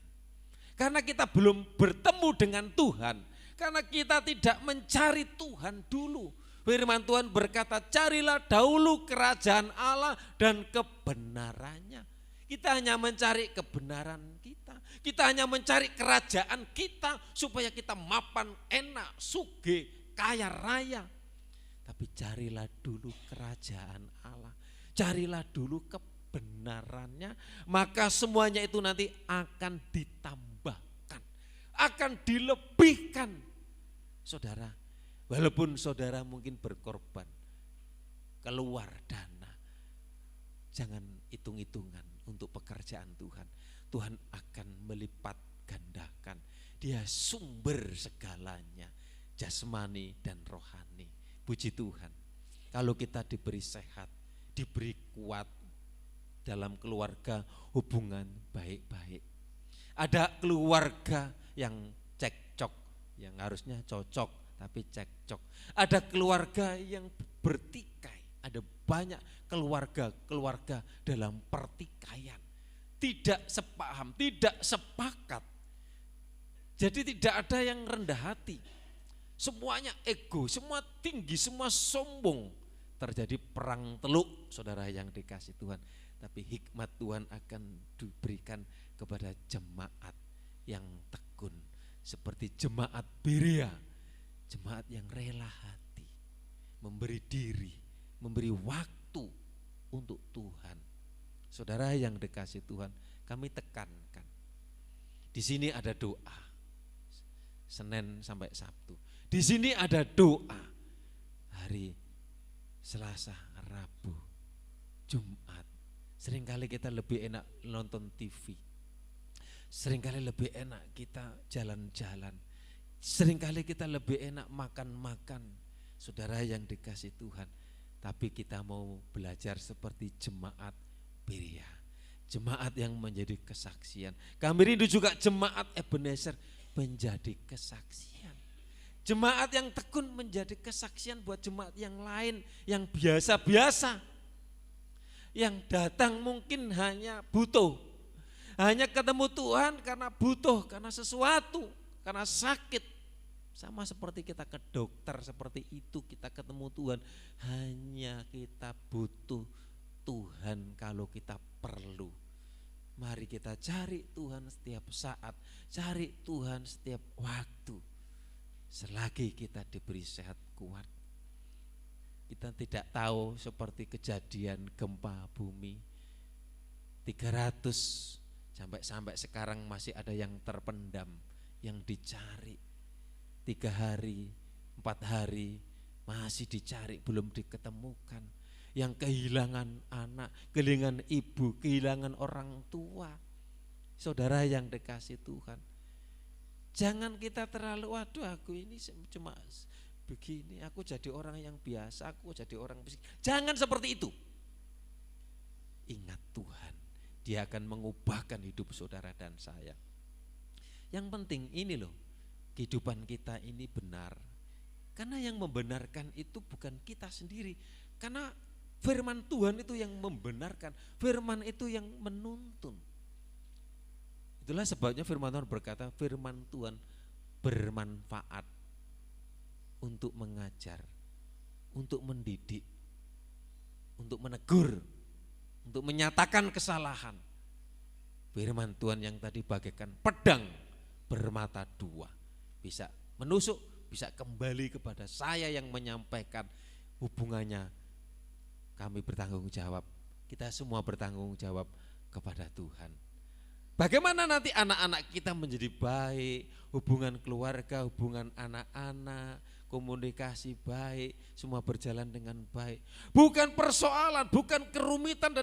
Karena kita belum bertemu dengan Tuhan, karena kita tidak mencari Tuhan dulu. Firman Tuhan berkata, carilah dahulu kerajaan Allah dan kebenarannya. Kita hanya mencari kebenaran kita, kita hanya mencari kerajaan kita supaya kita mapan, enak, sugih, kaya raya. Tapi carilah dulu kerajaan Allah, carilah dulu kebenarannya, maka semuanya itu nanti akan ditambahkan, akan dilebihkan. Saudara, walaupun saudara mungkin berkorban, keluar dana, jangan hitung-hitungan untuk pekerjaan Tuhan. Tuhan akan melipat gandakan, Dia sumber segalanya, jasmani dan rohani. Puji Tuhan, kalau kita diberi sehat, diberi kuat dalam keluarga, hubungan baik-baik. Ada keluarga yang cekcok, yang harusnya cocok tapi cekcok. Ada keluarga yang bertikai, ada banyak keluarga dalam pertikaian, tidak sepaham, tidak sepakat. Jadi tidak ada yang rendah hati, semuanya ego, semua tinggi, semua sombong. Terjadi perang teluk, saudara yang dikasih Tuhan. Tapi hikmat Tuhan akan diberikan kepada jemaat yang tekun, seperti jemaat Berea, jemaat yang rela hati, memberi diri, memberi waktu untuk Tuhan. Saudara yang dikasih Tuhan, kami tekankan, di sini ada doa Senin sampai Sabtu. Di sini ada doa hari Selasa, Rabu, Jumat, Seringkali kita lebih enak nonton TV. Seringkali lebih enak kita jalan-jalan. Seringkali kita lebih enak makan-makan. Saudara yang dikasih Tuhan. Tapi kita mau belajar seperti jemaat Berea. Jemaat yang menjadi kesaksian. Kami rindu juga jemaat Ebenezer menjadi kesaksian. Jemaat yang tekun menjadi kesaksian buat jemaat yang lain yang biasa-biasa. Yang datang mungkin hanya butuh. Hanya ketemu Tuhan karena butuh, karena sesuatu, karena sakit. Sama seperti kita ke dokter, seperti itu kita ketemu Tuhan. Hanya kita butuh Tuhan kalau kita perlu. Mari kita cari Tuhan setiap saat, cari Tuhan setiap waktu. Selagi kita diberi sehat kuat. Kita tidak tahu seperti kejadian gempa bumi 300 sampai sekarang masih ada yang terpendam, yang dicari 3 hari, 4 hari masih dicari, belum diketemukan. Yang kehilangan anak, kehilangan ibu, kehilangan orang tua. Saudara yang dikasih Tuhan, jangan kita terlalu, waduh aku ini cuma begini, aku jadi orang yang biasa, aku jadi orang miskin. Jangan seperti itu. Ingat Tuhan, Dia akan mengubahkan hidup saudara dan saya. Yang penting ini loh, kehidupan kita ini benar. Karena yang membenarkan itu bukan kita sendiri. Karena firman Tuhan itu yang membenarkan, firman itu yang menuntun. Itulah sebabnya firman Tuhan berkata, firman Tuhan bermanfaat untuk mengajar, untuk mendidik, untuk menegur, untuk menyatakan kesalahan. Firman Tuhan yang tadi bagaikan pedang bermata dua, bisa menusuk, bisa kembali kepada saya yang menyampaikan. Hubungannya kami bertanggung jawab, kita semua bertanggung jawab kepada Tuhan. Bagaimana nanti anak-anak kita menjadi baik, hubungan keluarga, hubungan anak-anak, komunikasi baik, semua berjalan dengan baik. Bukan persoalan, bukan kerumitan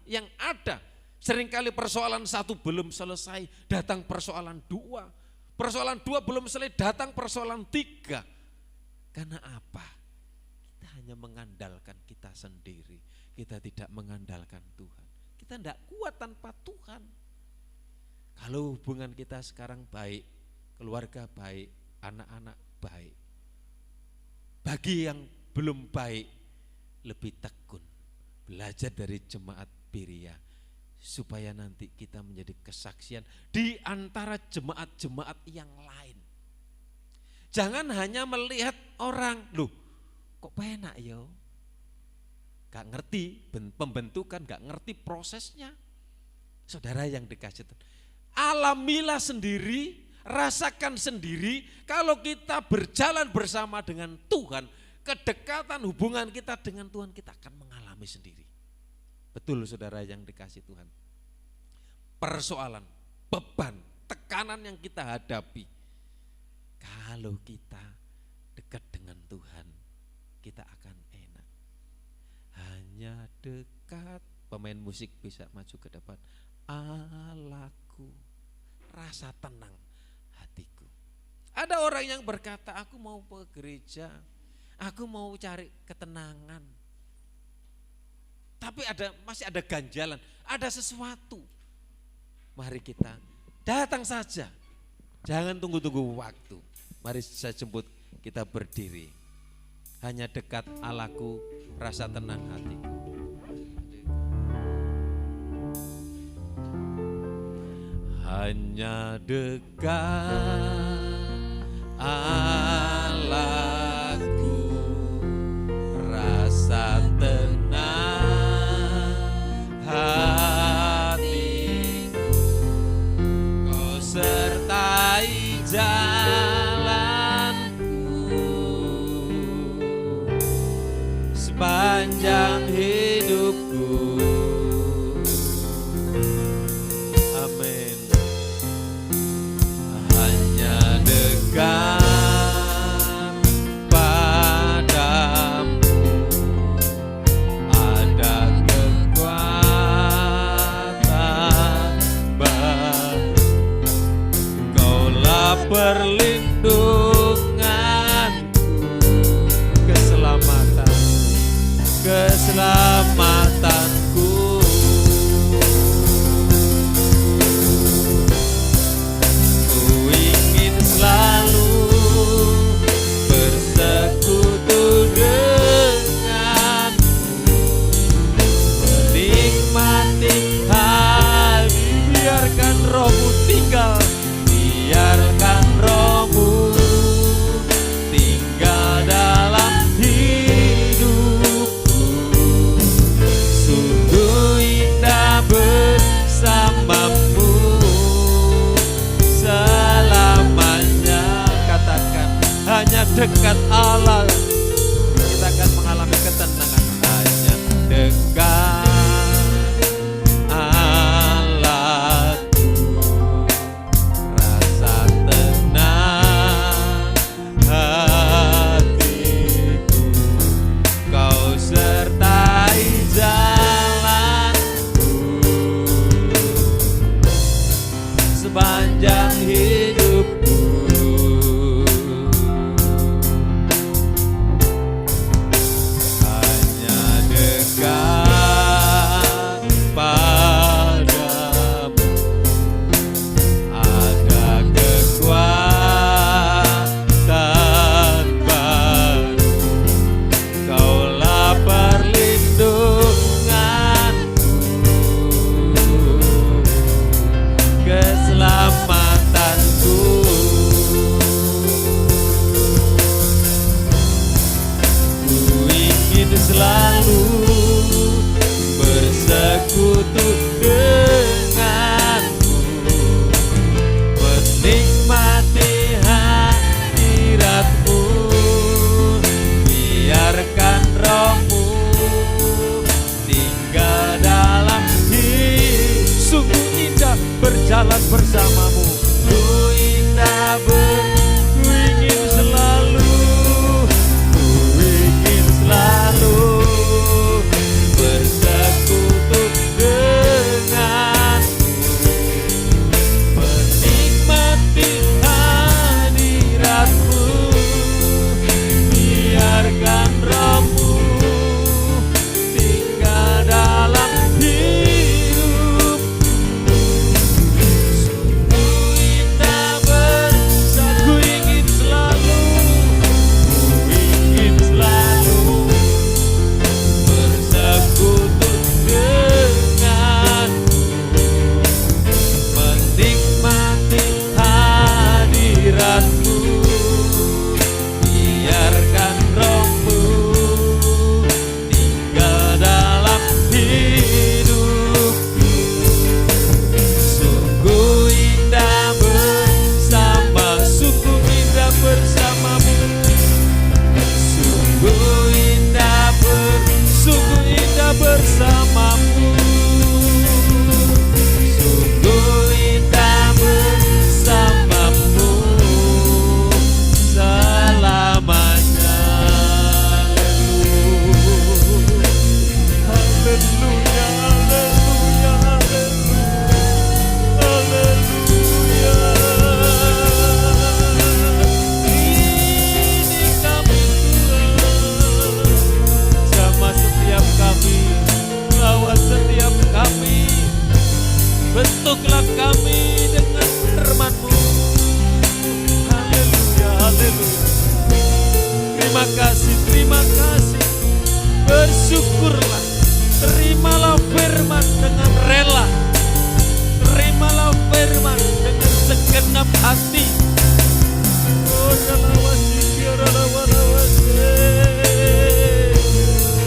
yang ada. Seringkali persoalan satu belum selesai, datang persoalan dua. Persoalan dua belum selesai, datang persoalan tiga. Karena apa? Hanya mengandalkan kita sendiri, kita tidak mengandalkan Tuhan. Kita tidak kuat tanpa Tuhan. Kalau hubungan kita sekarang baik, keluarga baik, anak-anak baik. Bagi yang belum baik, lebih tekun, belajar dari jemaat Berea, supaya nanti kita menjadi kesaksian di antara jemaat-jemaat yang lain. Jangan hanya melihat orang, loh kok penak yo, gak ngerti pembentukan, gak ngerti prosesnya. Saudara yang dikasih Tuhan, alamilah sendiri, rasakan sendiri. Kalau kita berjalan bersama dengan Tuhan, kedekatan hubungan kita dengan Tuhan kita akan mengalami sendiri. Betul saudara yang dikasih Tuhan. Persoalan, beban, tekanan yang kita hadapi, kalau kita dekat dengan Tuhan, kita akan enak. Hanya dekat, pemain musik bisa maju ke depan. Allahku, rasa tenang hatiku. Ada orang yang berkata, aku mau ke gereja, aku mau cari ketenangan. Tapi masih ada ganjalan, ada sesuatu. Mari kita datang saja, jangan tunggu-tunggu waktu. Mari saya jemput, kita berdiri. Hanya dekat Allahku, rasa tenang hatiku. Hanya dekat Allahku, rasa tenang hatiku. Kau sertai sepanjang hidupku. Amin. Hanya dekat padamu ada kekayaan. keselamatanku. Ku ingin selalu bersekutu denganmu, menikmati hati. Biarkan Rohmu tinggal, biarkan Rohmu tinggal dalam hidupku. Sungguh indah bersamamu selamanya. Katakan, hanya dekat Allah kita akan mengalami ketenangan. Hanya dekat Allahku, rasa tenang hatiku. Kau sertai jalanku sepanjang hidupku. Hanya dekat padamu ada kekuatan baru. Kaulah perlindunganku, keselamatanku. Ku ingin selalu bersekutu denganmu, menikmati hadiratmu. Biarkan Rohmu tinggal dalam hidupku. Sungguh indah berjalan bersamamu. Ku indah ku ingin selalu, ku ingin selalu bersekutu denganmu, menikmati hadiratmu. Biarkan Rohmu tinggal dalam hidupku. Sungguh indah bersamaku. Ingin selalu, ku ingin selalu bersekutu denganmu, menikmati hadiratmu. Biarkan Rohmu tinggal dalam hidupku. Sungguh indah bersama, sungguh indah bersamamu. Sungguh indah sungguh indah bersamamu. Sungguh indah bersamamu selamanya. Haleluya, haleluya, haleluya, haleluya. Ini kami Tuhan, jamah setiap kami, lawan setiap kami. Bentuklah kami dengan firman-Mu. Haleluya, haleluya. Terima kasih, terima kasih. Bersyukurlah. Terimalah firman dengan rela. Terimalah firman dengan segenap hati. Oh, dalawasi, dalawasi.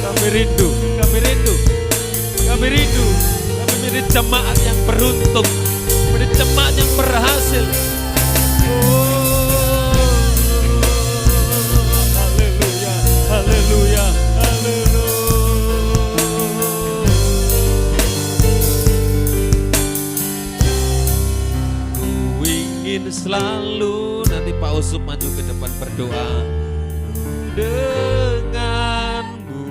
Kami rindu, kami rindu, kami rindu. Kami menjadi jemaat yang beruntung, menjadi jemaat yang berhasil. Oh, haleluya, haleluya, haleluya. Ku ingin selalu, nanti Pak Usup maju ke depan berdoa denganmu,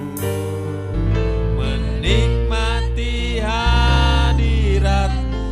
menikmati hadiratmu.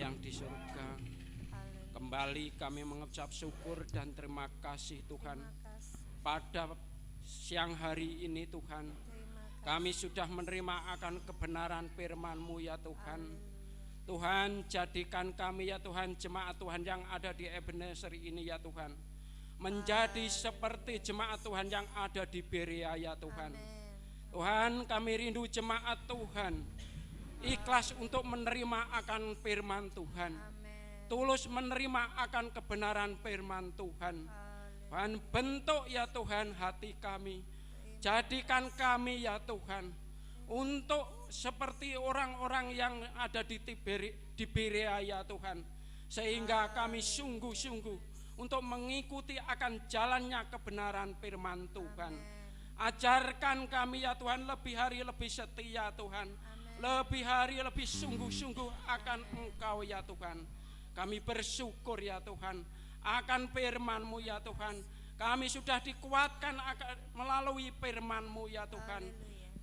yang di surga. Kembali kami mengucap syukur dan terima kasih Tuhan. Pada siang hari ini Tuhan, kami sudah menerima akan kebenaran firman-Mu ya Tuhan. Tuhan, jadikan kami ya Tuhan, jemaat Tuhan yang ada di Ebenezer ini ya Tuhan, menjadi seperti jemaat Tuhan yang ada di Berea ya Tuhan. Tuhan, kami rindu jemaat Tuhan ikhlas untuk menerima akan firman Tuhan, tulus menerima akan kebenaran firman Tuhan. Tuhan, bentuk ya Tuhan hati kami, jadikan kami ya Tuhan untuk seperti orang-orang yang ada di Berea ya Tuhan, sehingga kami sungguh-sungguh untuk mengikuti akan jalannya kebenaran firman Tuhan. Ajarkan kami ya Tuhan lebih hari lebih setia Tuhan, lebih hari lebih sungguh-sungguh akan Engkau ya Tuhan. Kami bersyukur ya Tuhan akan firman-Mu ya Tuhan. Kami sudah dikuatkan melalui firman-Mu ya Tuhan.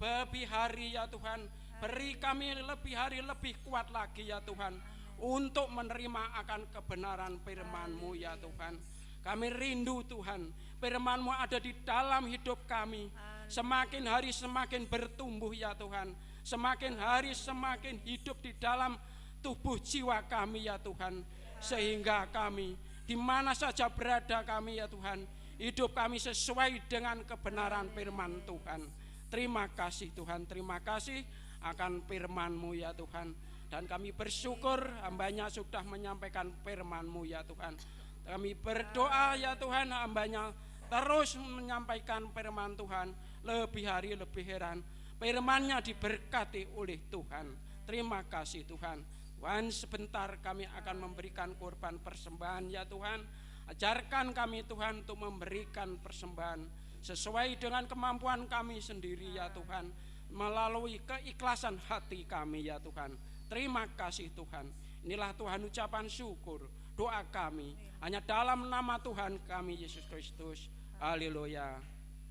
Lebih hari ya Tuhan, beri kami lebih hari lebih kuat lagi ya Tuhan, untuk menerima akan kebenaran firman-Mu ya Tuhan. Kami rindu Tuhan, firman-Mu ada di dalam hidup kami. Semakin hari semakin bertumbuh ya Tuhan. Semakin hari semakin hidup di dalam tubuh jiwa kami ya Tuhan. Sehingga kami di mana saja berada kami ya Tuhan, hidup kami sesuai dengan kebenaran firman Tuhan. Terima kasih Tuhan, terima kasih akan firman-Mu ya Tuhan. Dan kami bersyukur hamba-Nya sudah menyampaikan firman-Mu ya Tuhan. Kami berdoa ya Tuhan, hamba-Nya terus menyampaikan firman Tuhan. Lebih hari lebih heran, firman-Nya diberkati oleh Tuhan. Terima kasih Tuhan. Tuhan, sebentar kami akan memberikan korban persembahan ya Tuhan. Ajarkan kami Tuhan untuk memberikan persembahan sesuai dengan kemampuan kami sendiri ya Tuhan, melalui keikhlasan hati kami ya Tuhan. Terima kasih Tuhan. Inilah Tuhan ucapan syukur doa kami, hanya dalam nama Tuhan kami Yesus Kristus. Haleluya,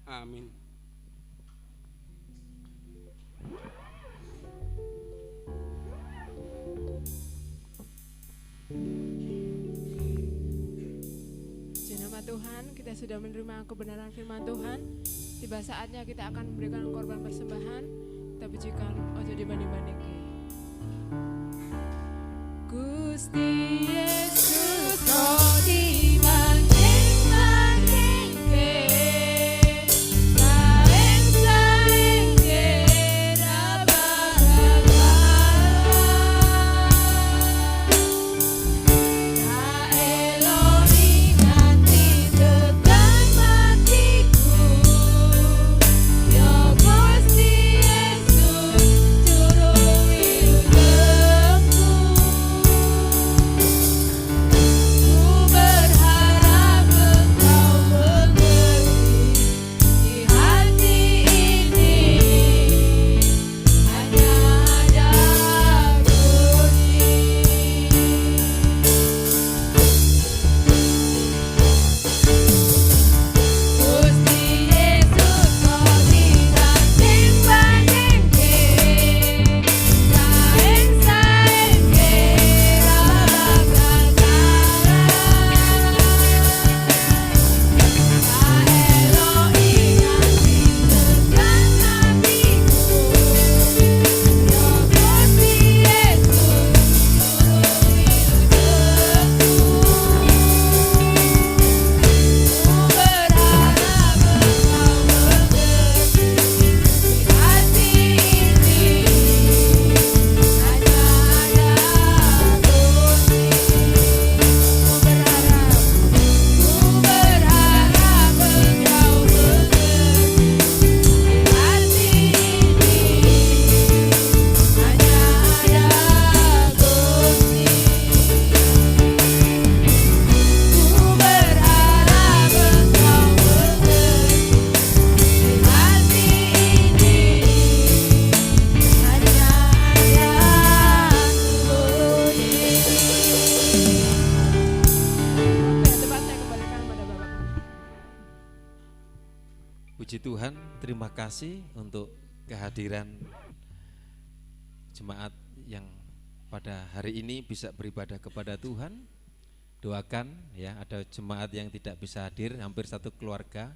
amin. Nama Tuhan, kita sudah menerima kebenaran firman Tuhan. Tiba saatnya kita akan memberikan korban persembahan. Kita pujikan ojo dibanding-bandingke. Gusti Yesus kau dibanding-bandingke, saeng-saengke raba-raba, tak eloni nganti tekan matiku, ya Gusti Yesus juru wilujengku. Ku berharap Engkau mengerti, di hati ini hanya ada Gusti. Gusti Yesus kau dibanding-bandingke, saeng-saengke raba-raba, tak eloni nganti tekan matiku, ya Gusti Yesus juru wilujengku. Ku berharap Engkau mengerti, di hati ini hanya ada Gusti. Ku berharap Engkau mengerti, di hati ini hanya ada Gusti. Ku berharap Engkau mengerti, di hati ini hanya ada Gusti. Tempat saya kembalikan pada Bapak. Puji Tuhan, terima kasih untuk kehadiran jemaat yang pada hari ini bisa beribadah kepada Tuhan. Doakan ya, ada jemaat yang tidak bisa hadir, hampir satu keluarga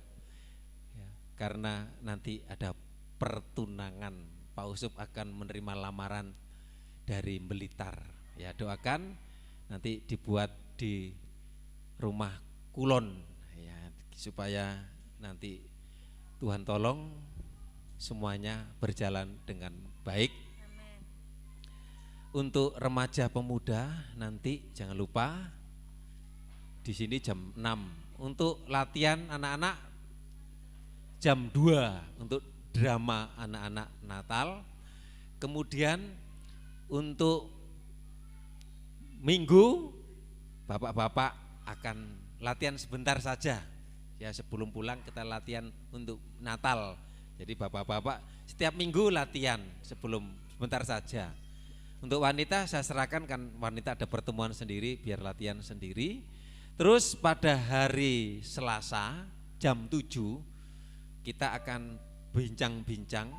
ya, karena nanti ada pertunangan. Pak Usup akan menerima lamaran dari Blitar ya, doakan nanti dibuat di rumah kulon ya, supaya nanti Tuhan tolong semuanya berjalan dengan baik. Amen. Untuk remaja pemuda nanti jangan lupa di sini jam 6. Untuk latihan anak-anak jam 2 untuk drama anak-anak Natal. Kemudian untuk Minggu bapak-bapak akan latihan sebentar saja. Ya, sebelum pulang kita latihan untuk Natal. Jadi bapak-bapak setiap minggu latihan sebentar saja. Untuk wanita saya serahkan, kan wanita ada pertemuan sendiri biar latihan sendiri. Terus pada hari Selasa jam 7 kita akan bincang-bincang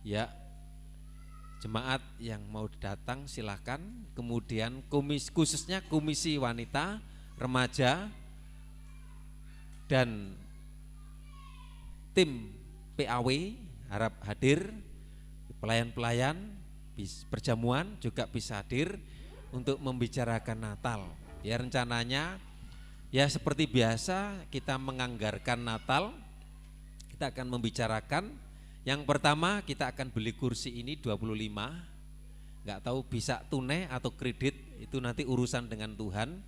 ya, jemaat yang mau datang silahkan. Kemudian khususnya komisi wanita, remaja dan tim PAW harap hadir, pelayan-pelayan perjamuan juga bisa hadir untuk membicarakan Natal. Ya, rencananya ya seperti biasa kita menganggarkan Natal, kita akan membicarakan. Yang pertama kita akan beli kursi ini 25, nggak tahu bisa tunai atau kredit, itu nanti urusan dengan Tuhan.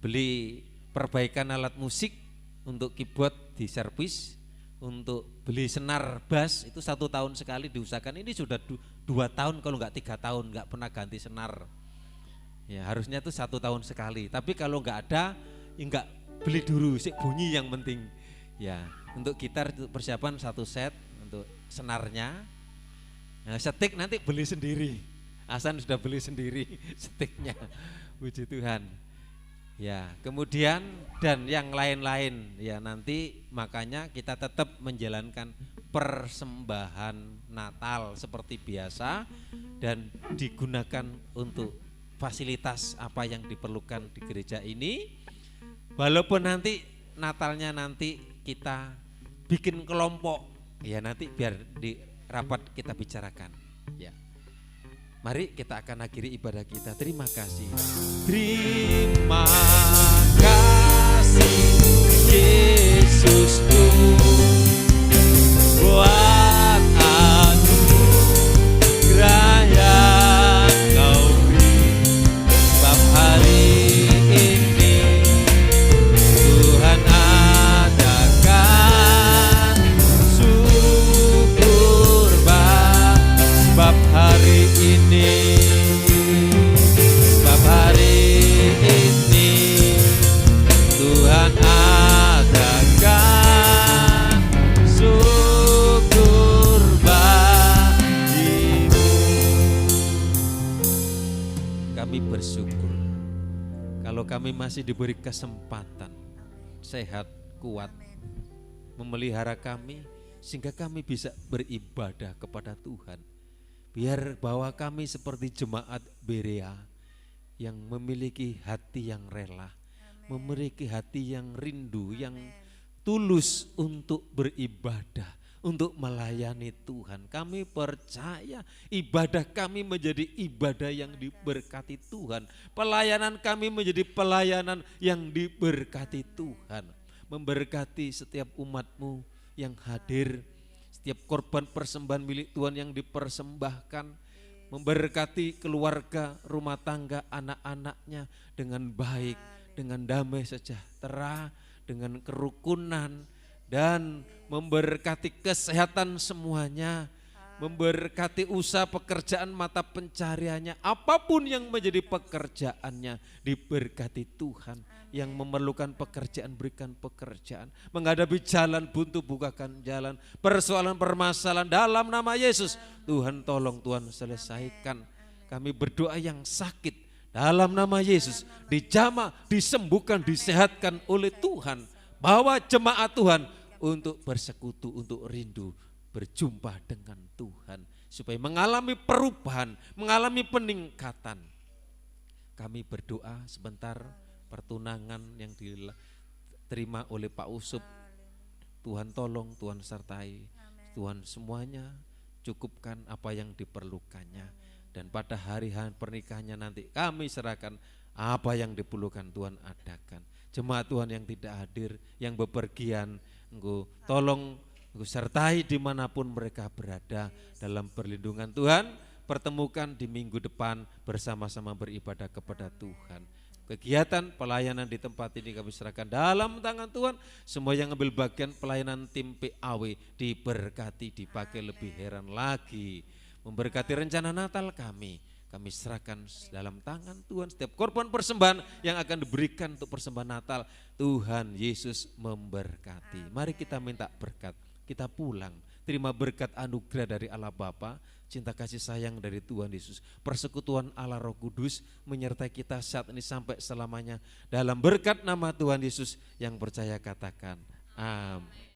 Beli perbaikan alat musik untuk keyboard di servis, untuk beli senar bass itu 1 tahun sekali diusahakan. Ini sudah 2 tahun kalau nggak 3 tahun nggak pernah ganti senar. Ya harusnya itu 1 tahun sekali. Tapi kalau nggak ada, ya nggak beli dulu, sik bunyi yang penting. Ya untuk gitar itu persiapan 1 set untuk senarnya. Nah, setik nanti beli sendiri. Hasan sudah beli sendiri setiknya. Puji Tuhan. Ya, kemudian dan yang lain-lain ya, nanti makanya kita tetap menjalankan persembahan Natal seperti biasa dan digunakan untuk fasilitas apa yang diperlukan di gereja ini. Walaupun nanti Natalnya nanti kita bikin kelompok ya, nanti biar di rapat kita bicarakan ya. Mari kita akan akhiri ibadah kita. Terima kasih. Terima kasih Yesusku buat anugerah yang Kau beri. Sebab hari ini Tuhan adakan syukur sebab hari ini, sebab hari ini Tuhan adakan syukur bagimu. Kami bersyukur kalau kami masih diberi kesempatan sehat, kuat, memelihara kami sehingga kami bisa beribadah kepada Tuhan. Biar bahwa kami seperti jemaat Berea yang memiliki hati yang rela, memiliki hati yang rindu, yang tulus untuk beribadah, untuk melayani Tuhan. Kami percaya ibadah kami menjadi ibadah yang diberkati Tuhan. Pelayanan kami menjadi pelayanan yang diberkati Tuhan. Memberkati setiap umat-Mu yang hadir, setiap korban persembahan milik Tuhan yang dipersembahkan, memberkati keluarga, rumah tangga, anak-anaknya dengan baik, dengan damai sejahtera, dengan kerukunan, dan memberkati kesehatan semuanya, memberkati usaha pekerjaan mata pencariannya, apapun yang menjadi pekerjaannya diberkati Tuhan. Yang memerlukan pekerjaan berikan pekerjaan, menghadapi jalan buntu bukakan jalan, persoalan permasalahan dalam nama Yesus Tuhan tolong, Tuhan selesaikan. Kami berdoa yang sakit dalam nama Yesus dijamah, disembuhkan, disehatkan oleh Tuhan. Bawa jemaat Tuhan untuk bersekutu, untuk rindu berjumpa dengan Tuhan supaya mengalami perubahan, mengalami peningkatan. Kami berdoa sebentar pertunangan yang diterima oleh Pak Usup. Tuhan tolong, Tuhan sertai, Tuhan semuanya cukupkan apa yang diperlukannya. Dan pada hari-hari pernikahannya nanti kami serahkan apa yang diperlukan, Tuhan adakan. Jemaat Tuhan yang tidak hadir, yang bepergian, Engkau tolong, Engkau sertai dimanapun mereka berada dalam perlindungan Tuhan. Pertemukan di minggu depan bersama-sama beribadah kepada Tuhan. Kegiatan pelayanan di tempat ini kami serahkan dalam tangan Tuhan. Semua yang ambil bagian pelayanan tim PAW diberkati, dipakai lebih heran lagi. Memberkati rencana Natal kami serahkan dalam tangan Tuhan. Setiap korban persembahan yang akan diberikan untuk persembahan Natal, Tuhan Yesus memberkati. Mari kita minta berkat, kita pulang, terima berkat anugerah dari Allah Bapa, cinta kasih sayang dari Tuhan Yesus, persekutuan Allah Roh Kudus menyertai kita saat ini sampai selamanya. Dalam berkat nama Tuhan Yesus, yang percaya katakan amin.